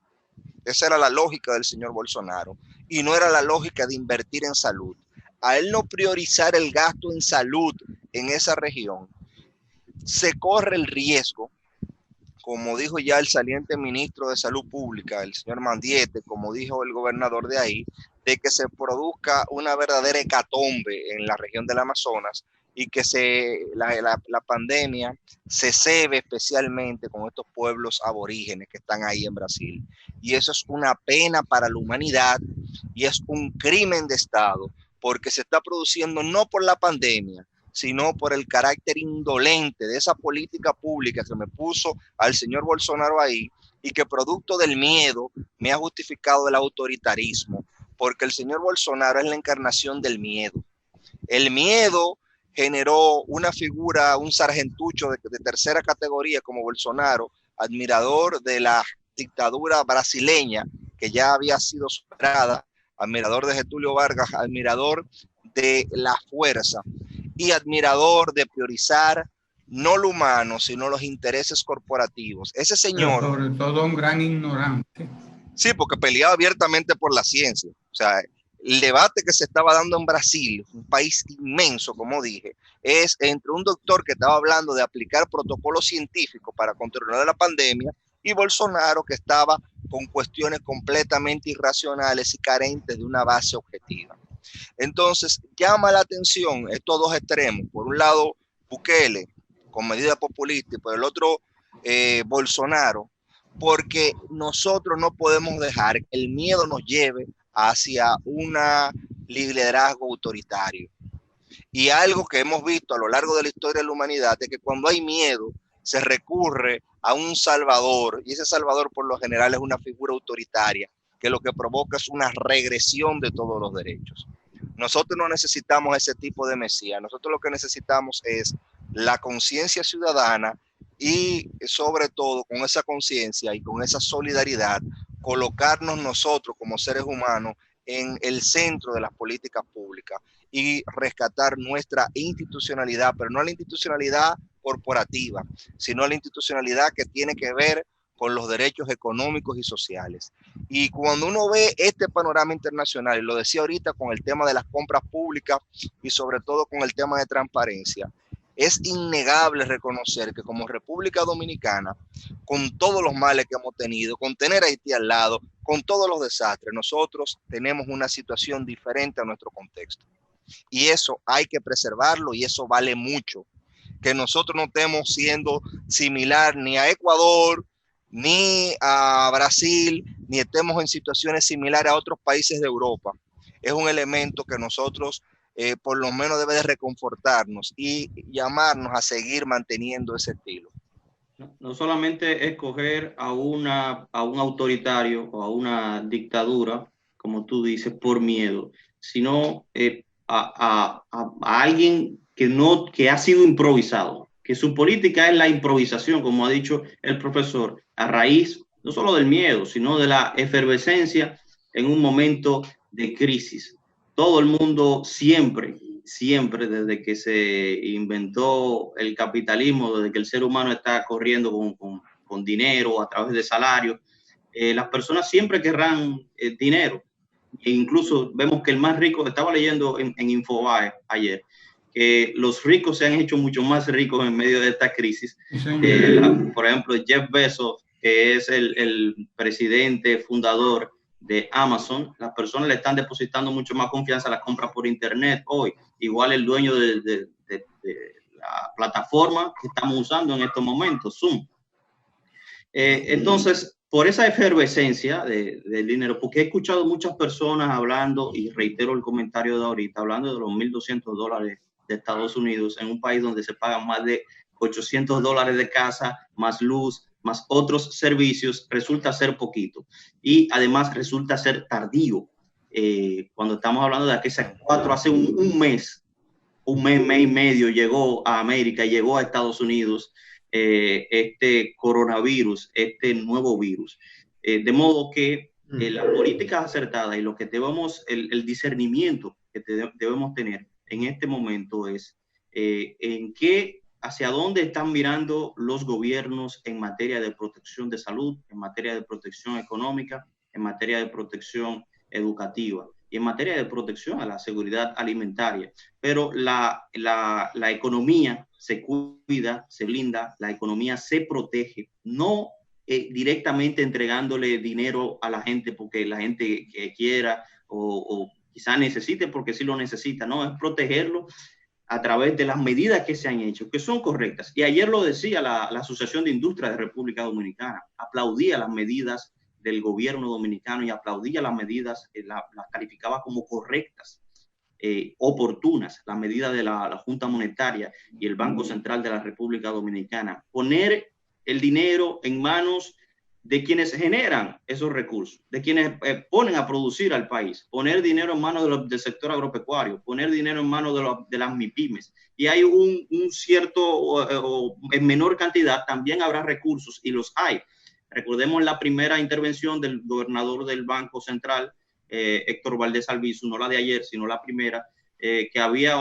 Esa era la lógica del señor Bolsonaro y no era la lógica de invertir en salud. A él no priorizar el gasto en salud en esa región, se corre el riesgo, como dijo ya el saliente ministro de Salud Pública, el señor Mendieta, como dijo el gobernador de ahí, de que se produzca una verdadera hecatombe en la región del Amazonas y que la pandemia se cebe especialmente con estos pueblos aborígenes que están ahí en Brasil. Y eso es una pena para la humanidad y es un crimen de Estado, porque se está produciendo no por la pandemia, sino por el carácter indolente de esa política pública que me puso al señor Bolsonaro ahí y que producto del miedo me ha justificado el autoritarismo, porque el señor Bolsonaro es la encarnación del miedo. El miedo generó una figura, un sargentucho de tercera categoría como Bolsonaro, admirador de la dictadura brasileña que ya había sido superada, admirador de Getúlio Vargas, admirador de la fuerza y admirador de priorizar no lo humano, sino los intereses corporativos. Ese señor... Pero sobre todo un gran ignorante. Sí, porque peleaba abiertamente por la ciencia. O sea, el debate que se estaba dando en Brasil, un país inmenso, como dije, es entre un doctor que estaba hablando de aplicar protocolos científicos para controlar la pandemia y Bolsonaro, que estaba con cuestiones completamente irracionales y carentes de una base objetiva. Entonces, llama la atención estos dos extremos. Por un lado, Bukele, con medidas populistas, y por el otro, Bolsonaro, porque nosotros no podemos dejar que el miedo nos lleve hacia un liderazgo autoritario. Y algo que hemos visto a lo largo de la historia de la humanidad es que cuando hay miedo, se recurre a un salvador, y ese salvador por lo general es una figura autoritaria, que lo que provoca es una regresión de todos los derechos. Nosotros no necesitamos ese tipo de mesías, nosotros lo que necesitamos es la conciencia ciudadana y sobre todo con esa conciencia y con esa solidaridad, colocarnos nosotros como seres humanos en el centro de las políticas públicas y rescatar nuestra institucionalidad, pero no la institucionalidad corporativa, sino la institucionalidad que tiene que ver con los derechos económicos y sociales. Y cuando uno ve este panorama internacional, y lo decía ahorita con el tema de las compras públicas y sobre todo con el tema de transparencia, es innegable reconocer que como República Dominicana, con todos los males que hemos tenido, con tener a Haití al lado, con todos los desastres, nosotros tenemos una situación diferente a nuestro contexto. Y eso hay que preservarlo y eso vale mucho. Que nosotros no estemos siendo similar ni a Ecuador, ni a Brasil, ni estemos en situaciones similares a otros países de Europa. Es un elemento que nosotros por lo menos debe de reconfortarnos y llamarnos a seguir manteniendo ese estilo. No solamente escoger a un autoritario o a una dictadura, como tú dices, por miedo, sino a alguien que ha sido improvisado, que su política es la improvisación, como ha dicho el profesor, a raíz no solo del miedo, sino de la efervescencia en un momento de crisis. Todo el mundo siempre, desde que se inventó el capitalismo, desde que el ser humano está corriendo con dinero a través de salarios, las personas siempre querrán dinero. E incluso vemos que el más rico, estaba leyendo en Infobae ayer, que los ricos se han hecho mucho más ricos en medio de esta crisis. Por ejemplo, Jeff Bezos, que es el presidente fundador de Amazon, las personas le están depositando mucho más confianza a las compras por internet hoy. Igual el dueño de la plataforma que estamos usando en estos momentos, Zoom. Entonces, por esa efervescencia del dinero, porque he escuchado muchas personas hablando, y reitero el comentario de ahorita, hablando de los $1,200 de Estados Unidos en un país donde se pagan más de $800 de casa, más luz, más otros servicios, resulta ser poquito. Y además resulta ser tardío. Cuando estamos hablando de que hace un mes y medio llegó a América, llegó a Estados Unidos este coronavirus, este nuevo virus. De modo que Las políticas acertadas y lo que debemos, el discernimiento que debemos tener en este momento es en qué, hacia dónde están mirando los gobiernos en materia de protección de salud, en materia de protección económica, en materia de protección educativa y en materia de protección a la seguridad alimentaria. Pero la economía se cuida, se blinda, la economía se protege, no directamente entregándole dinero a la gente porque la gente quiera o quizá necesite porque sí lo necesita, no, es protegerlo a través de las medidas que se han hecho, que son correctas. Y ayer lo decía la Asociación de Industria de República Dominicana, aplaudía las medidas del gobierno dominicano y aplaudía las medidas, las calificaba como correctas, oportunas, las medidas de la Junta Monetaria y el Banco Central de la República Dominicana. Poner el dinero en manos de quienes generan esos recursos, de quienes ponen a producir al país, poner dinero en manos del sector agropecuario, poner dinero en manos de las MIPYMES. Y hay un cierto, o en menor cantidad, también habrá recursos, y los hay. Recordemos la primera intervención del gobernador del Banco Central, Héctor Valdés Albizu, no la de ayer, sino la primera, que había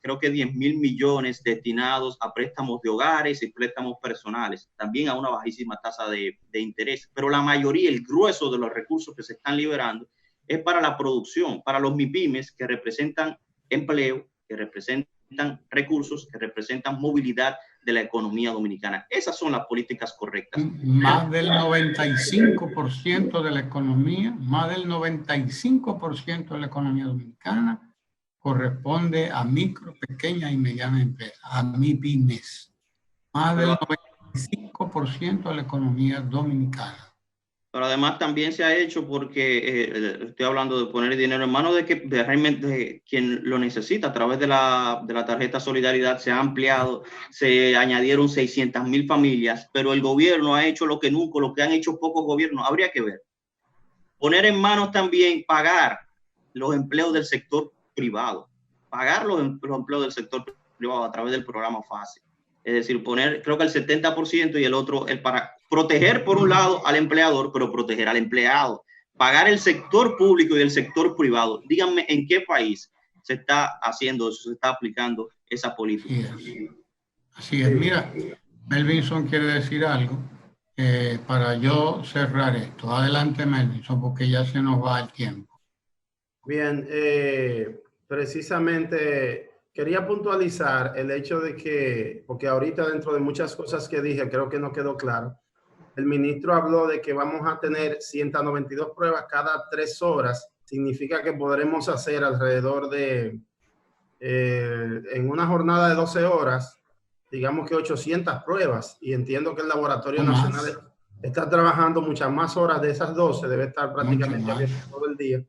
creo que 10.000 millones destinados a préstamos de hogares y préstamos personales, también a una bajísima tasa de interés. Pero la mayoría, el grueso de los recursos que se están liberando es para la producción, para los MIPYMES, que representan empleo, que representan recursos, que representan movilidad de la economía dominicana. Esas son las políticas correctas. Más del 95% de la economía, más del 95% de la economía dominicana corresponde a micro, pequeña y mediana empresas, a MIPYMES. Más del 95% de la economía dominicana. Pero además también se ha hecho porque estoy hablando de poner dinero en manos de realmente quien lo necesita a través de la tarjeta Solidaridad. Se ha ampliado, se añadieron 600.000 familias, pero el gobierno ha hecho lo que nunca, lo que han hecho pocos gobiernos. Habría que ver. Poner en manos también, pagar los empleos del sector privado, pagar los empleos del sector privado a través del programa FASE. Es decir, poner creo que el 70% y el otro, para proteger por un lado al empleador, pero proteger al empleado. Pagar el sector público y el sector privado. Díganme en qué país se está haciendo eso, se está aplicando esa política. Así es. Mira, Melvinson quiere decir algo para yo cerrar esto. Adelante, Melvinson, porque ya se nos va el tiempo. Bien, precisamente quería puntualizar el hecho de que, porque ahorita dentro de muchas cosas que dije, creo que no quedó claro. El ministro habló de que vamos a tener 192 pruebas cada 3 horas. Significa que podremos hacer alrededor de, en una jornada de 12 horas, digamos que 800 pruebas. Y entiendo que el Laboratorio Nacional está trabajando muchas más horas de esas 12, debe estar prácticamente abierto todo el día.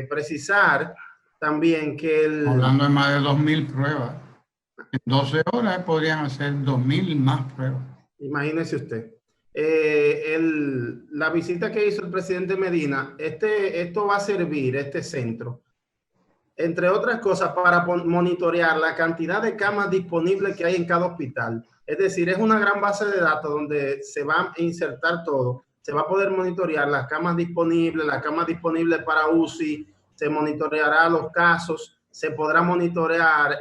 Precisar también que hablando de más de 2.000 pruebas, en 12 horas podrían hacer 2.000 más pruebas. Imagínese usted. La visita que hizo el presidente Medina, esto va a servir, este centro, entre otras cosas, para monitorear la cantidad de camas disponibles que hay en cada hospital. Es decir, es una gran base de datos donde se va a insertar todo. Se va a poder monitorear las camas disponibles para UCI, se monitoreará los casos, se podrá monitorear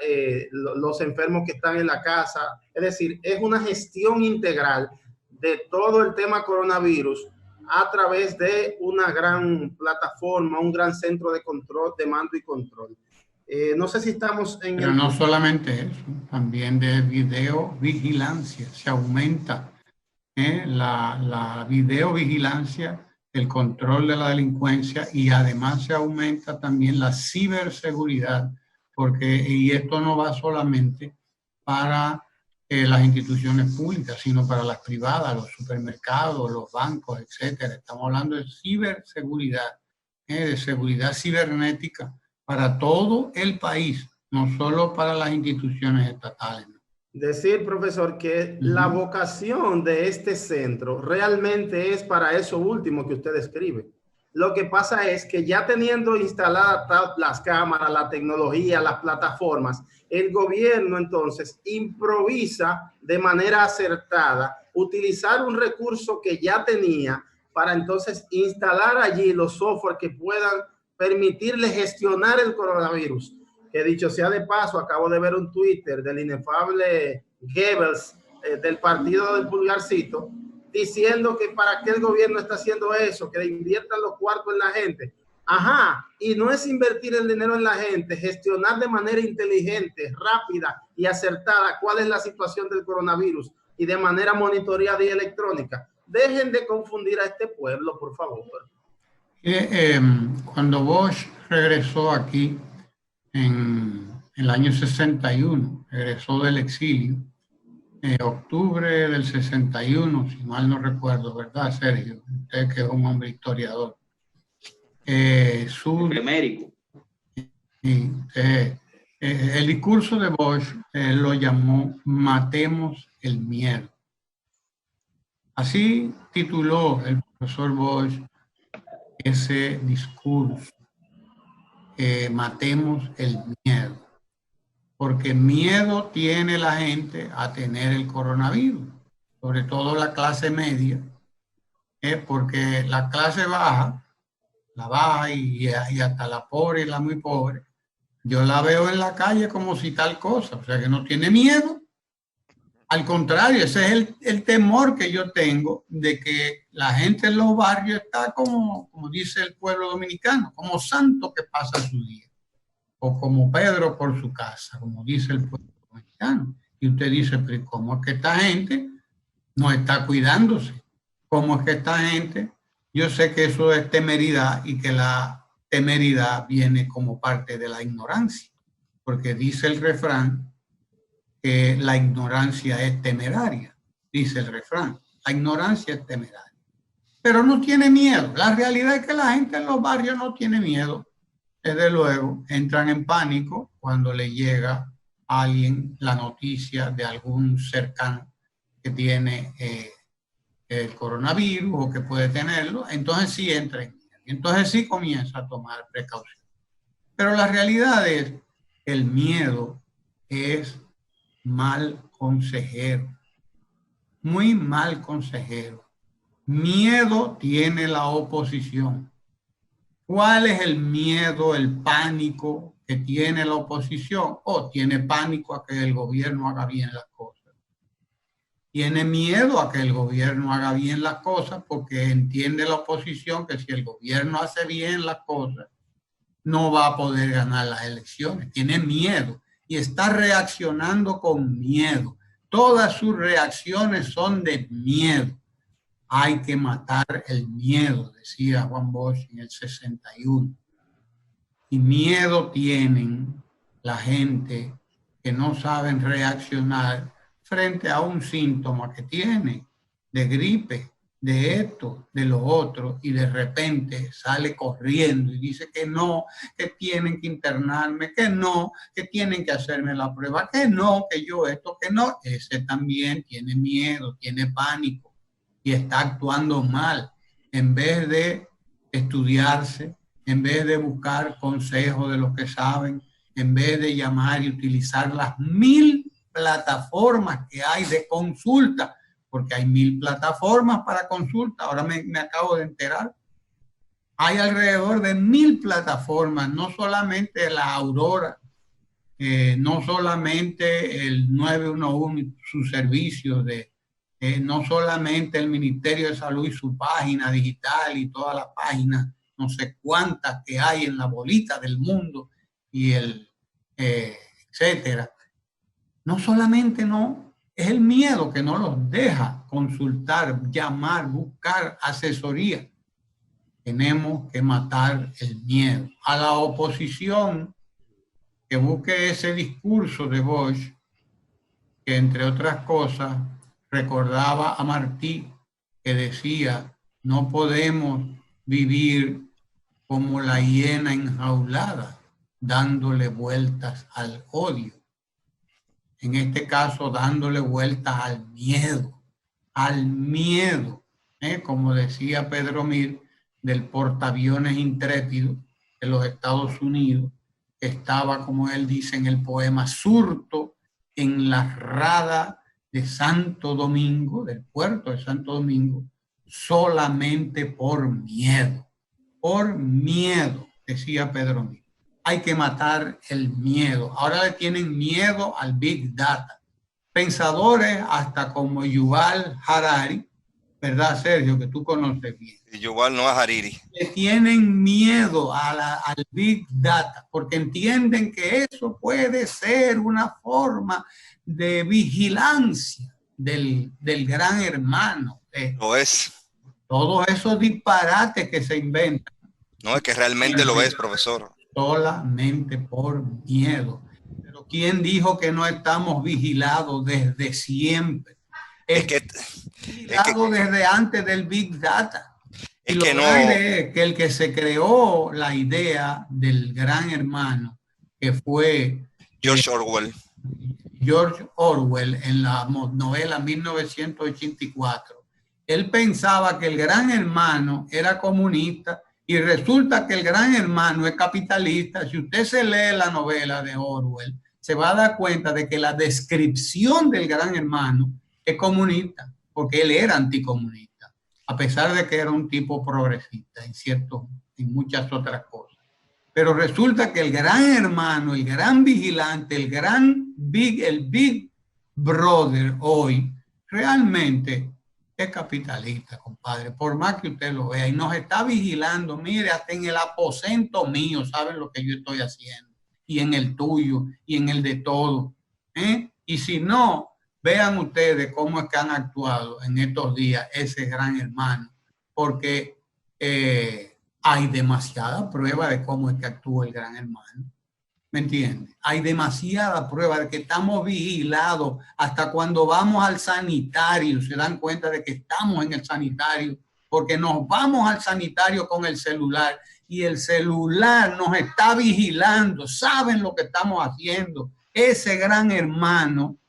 los enfermos que están en la casa. Es decir, es una gestión integral de todo el tema coronavirus a través de una gran plataforma, un gran centro de control, de mando y control. No sé si estamos en... Pero no solamente eso, también de videovigilancia. Se aumenta la videovigilancia, el control de la delincuencia, y además se aumenta también la ciberseguridad, y esto no va solamente para las instituciones públicas, sino para las privadas, los supermercados, los bancos, etcétera. Estamos hablando de ciberseguridad, de seguridad cibernética para todo el país, no solo para las instituciones estatales. Decir, profesor, que la vocación de este centro realmente es para eso último que usted describe. Lo que pasa es que ya teniendo instaladas las cámaras, la tecnología, las plataformas, el gobierno entonces improvisa de manera acertada utilizar un recurso que ya tenía para entonces instalar allí los software que puedan permitirle gestionar el coronavirus. Que dicho sea de paso, acabo de ver un Twitter del inefable Goebbels, del partido del pulgarcito, diciendo que para qué el gobierno está haciendo eso, que le inviertan los cuartos en la gente. Ajá, y no es invertir el dinero en la gente, gestionar de manera inteligente, rápida y acertada cuál es la situación del coronavirus y de manera monitoreada y electrónica. Dejen de confundir a este pueblo, por favor. Cuando Bosch regresó aquí en el año 61, regresó del exilio, octubre del 61, si mal no recuerdo, ¿verdad, Sergio? Usted que es un hombre historiador. El discurso de Bosch lo llamó "Matemos el miedo". Así tituló el profesor Bosch ese discurso, matemos el miedo. Porque miedo tiene la gente a tener el coronavirus, sobre todo la clase media, porque la clase baja, la baja y hasta la pobre y la muy pobre, yo la veo en la calle como si tal cosa, o sea que no tiene miedo. Al contrario, ese es el temor que yo tengo de que la gente en los barrios está como dice el pueblo dominicano, como santo que pasa su día. O como Pedro por su casa, como dice el pueblo dominicano. Y usted dice, pero ¿cómo es que esta gente no está cuidándose? ¿Cómo es que esta gente? Yo sé que eso es temeridad y que la temeridad viene como parte de la ignorancia, porque dice el refrán que la ignorancia es temeraria, dice el refrán, la ignorancia es temeraria. Pero no tiene miedo. La realidad es que la gente en los barrios no tiene miedo. Desde luego, entran en pánico cuando le llega a alguien la noticia de algún cercano que tiene el coronavirus o que puede tenerlo, entonces sí entra en miedo. Entonces sí comienza a tomar precaución. Pero la realidad es que el miedo es mal consejero, muy mal consejero. Miedo tiene la oposición. ¿Cuál es el miedo, el pánico que tiene la oposición? Tiene pánico a que el gobierno haga bien las cosas. Tiene miedo a que el gobierno haga bien las cosas porque entiende la oposición que si el gobierno hace bien las cosas, no va a poder ganar las elecciones. Tiene miedo y está reaccionando con miedo. Todas sus reacciones son de miedo. Hay que matar el miedo, decía Juan Bosch en el 61. Y miedo tienen la gente que no saben reaccionar frente a un síntoma que tiene de gripe, de esto, de lo otro, y de repente sale corriendo y dice que no, que tienen que internarme, que no, que tienen que hacerme la prueba, que no, que yo esto, que no. Ese también tiene miedo, tiene pánico. Y está actuando mal, en vez de estudiarse, en vez de buscar consejos de los que saben, en vez de llamar y utilizar las 1000 plataformas que hay de consulta, porque hay 1000 plataformas para consulta, ahora me acabo de enterar. Hay alrededor de 1000 plataformas, no solamente la Aurora, no solamente el 911, sus servicios de no solamente el Ministerio de Salud y su página digital y todas las páginas, no sé cuántas que hay en la bolita del mundo y etcétera. No solamente no, es el miedo que no los deja consultar, llamar, buscar asesoría. Tenemos que matar el miedo. A la oposición que busque ese discurso de Bosch, que entre otras cosas recordaba a Martí, que decía, no podemos vivir como la hiena enjaulada, dándole vueltas al odio. En este caso, dándole vueltas al miedo, como decía Pedro Mir, del portaaviones intrépido de los Estados Unidos, que estaba, como él dice en el poema, surto en la rada de Santo Domingo, del puerto de Santo Domingo, solamente por miedo. Por miedo, decía Pedro Mío. Hay que matar el miedo. Ahora le tienen miedo al Big Data. Pensadores hasta como Yuval Harari, ¿verdad, Sergio? Que tú conoces bien. Yuval no es Hariri. Le tienen miedo al Big Data porque entienden que eso puede ser una forma de vigilancia del gran hermano. Lo es. Todos esos disparates que se inventan. No, es que realmente lo es, profesor. Solamente por miedo. Pero ¿quién dijo que no estamos vigilados desde siempre? Es que desde antes del Big Data. Es y que lo no. Es que el que se creó la idea del gran hermano, que fue George Orwell. George Orwell en la novela 1984, él pensaba que el gran hermano era comunista y resulta que el gran hermano es capitalista. Si usted se lee la novela de Orwell, se va a dar cuenta de que la descripción del gran hermano es comunista, porque él era anticomunista, a pesar de que era un tipo progresista en muchas otras cosas. Pero resulta que el gran hermano, el gran vigilante, el Big Brother hoy, realmente es capitalista, compadre, por más que usted lo vea, y nos está vigilando. Mire, hasta en el aposento mío saben lo que yo estoy haciendo, y en el tuyo, y en el de todo, ¿eh? Y si no, vean ustedes cómo es que han actuado en estos días ese gran hermano, porque hay demasiada prueba de cómo es que actúa el gran hermano. ¿Me entiendes? Hay demasiada prueba de que estamos vigilados. Hasta cuando vamos al sanitario se dan cuenta de que estamos en el sanitario, porque nos vamos al sanitario con el celular y el celular nos está vigilando. Saben lo que estamos haciendo. Ese gran hermano,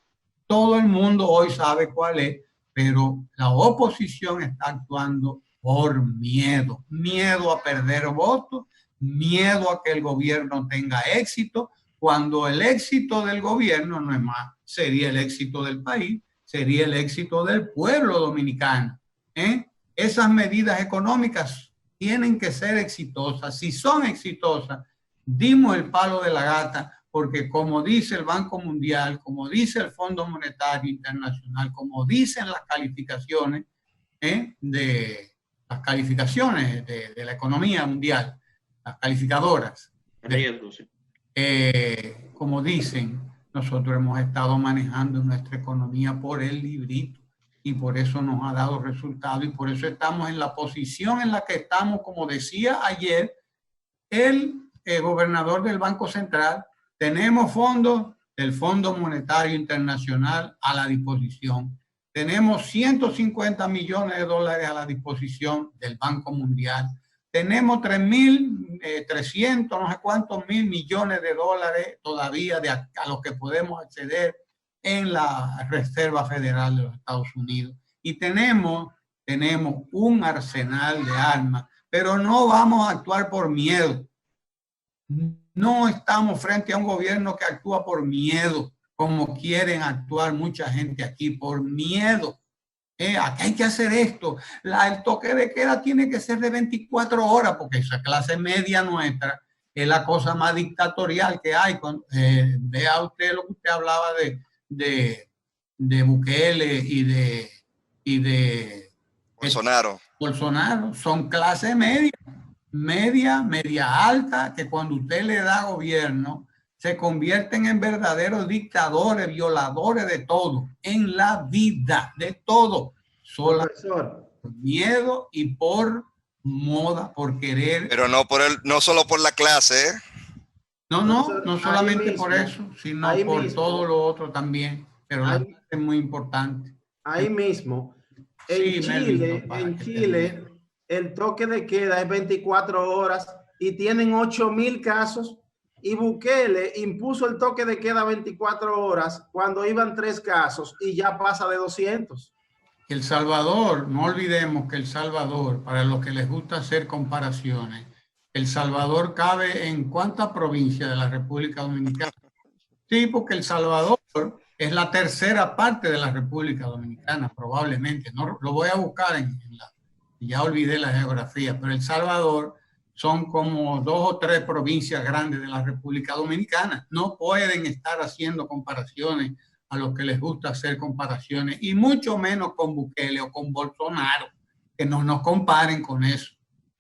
todo el mundo hoy sabe cuál es, pero la oposición está actuando por miedo. Miedo a perder votos, miedo a que el gobierno tenga éxito, cuando el éxito del gobierno no es más, sería el éxito del país, sería el éxito del pueblo dominicano. Esas medidas económicas tienen que ser exitosas. Si son exitosas, dimos el palo de la gata, porque como dice el Banco Mundial, como dice el Fondo Monetario Internacional, como dicen las calificaciones de la economía mundial, las calificadoras, como dicen, nosotros hemos estado manejando nuestra economía por el librito y por eso nos ha dado resultados y por eso estamos en la posición en la que estamos. Como decía ayer el gobernador del Banco Central, tenemos fondos del Fondo Monetario Internacional a la disposición. Tenemos 150 millones de dólares a la disposición del Banco Mundial. Tenemos 3.300, no sé cuántos mil millones de dólares todavía a los que podemos acceder en la Reserva Federal de los Estados Unidos. Y tenemos un arsenal de armas, pero no vamos a actuar por miedo. No estamos frente a un gobierno que actúa por miedo, como quieren actuar mucha gente aquí, por miedo. Aquí hay que hacer esto. El toque de queda tiene que ser de 24 horas, porque esa clase media nuestra es la cosa más dictatorial que hay. Vea usted lo que usted hablaba de Bukele y de Bolsonaro. Son clase media alta, que cuando usted le da gobierno se convierten en verdaderos dictadores, violadores de todo, en la vida, de todo. Solo por miedo y por moda, por querer. Pero no solo por la clase, No solamente por eso, sino por todo lo otro también. Pero la clase es muy importante. Ahí mismo, en Chile, el toque de queda es 24 horas y tienen 8,000 casos. Y Bukele impuso el toque de queda 24 horas cuando iban 3 casos y ya pasa de 200. El Salvador, no olvidemos que El Salvador, para los que les gusta hacer comparaciones, El Salvador cabe en ¿cuántas provincias de la República Dominicana? Sí, porque El Salvador es la tercera parte de la República Dominicana, probablemente. No, lo voy a buscar ya olvidé la geografía, pero El Salvador son como 2 o 3 provincias grandes de la República Dominicana. No pueden estar haciendo comparaciones a los que les gusta hacer comparaciones, y mucho menos con Bukele o con Bolsonaro, que no nos comparen con eso.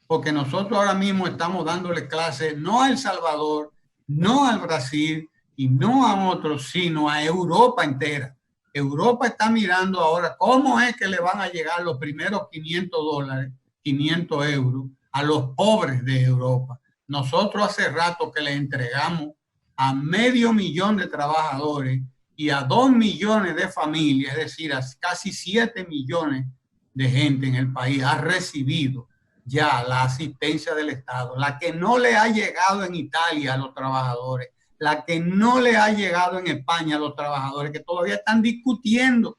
Porque nosotros ahora mismo estamos dándole clases no a El Salvador, no al Brasil y no a otros, sino a Europa entera. Europa está mirando ahora cómo es que le van a llegar los primeros $500, 500 euros a los pobres de Europa. Nosotros hace rato que le entregamos a 500,000 de trabajadores y a 2 millones de familias, es decir, a casi 7 millones de gente en el país ha recibido ya la asistencia del Estado, la que no le ha llegado en Italia a los trabajadores, la que no le ha llegado en España a los trabajadores, que todavía están discutiendo,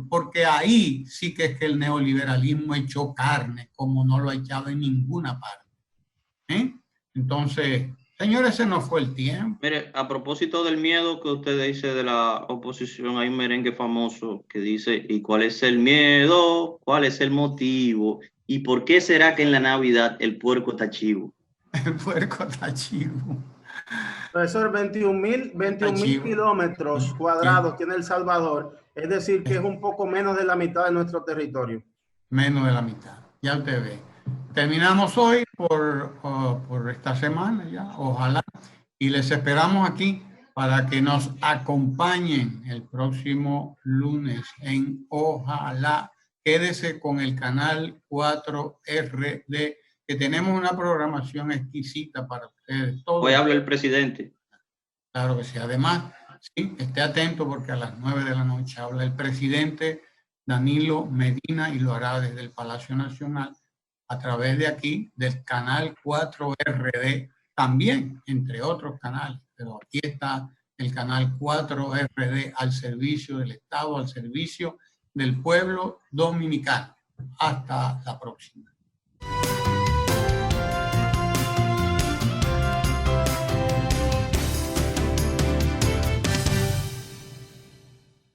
porque ahí sí que es que el neoliberalismo echó carne, como no lo ha echado en ninguna parte. Entonces, señores, ese no fue el tiempo. Mire, a propósito del miedo que usted dice de la oposición, hay un merengue famoso que dice, ¿y cuál es el miedo? ¿Cuál es el motivo? ¿Y por qué será que en la Navidad el puerco está chivo? El puerco está chivo. Profesor, 21,000 kilómetros cuadrados tiene El Salvador, es decir, que es un poco menos de la mitad de nuestro territorio. Menos de la mitad, ya usted ve. Terminamos hoy por esta semana ya, ojalá, y les esperamos aquí para que nos acompañen el próximo lunes en Ojalá. Quédese con el canal 4RD, que tenemos una programación exquisita para ustedes. Hoy habla el presidente. Claro que sí. Además, sí, esté atento porque a las 9 de la noche habla el presidente Danilo Medina y lo hará desde el Palacio Nacional a través de aquí, del canal 4RD, también, entre otros canales. Pero aquí está el canal 4RD al servicio del Estado, al servicio del pueblo dominicano. Hasta la próxima.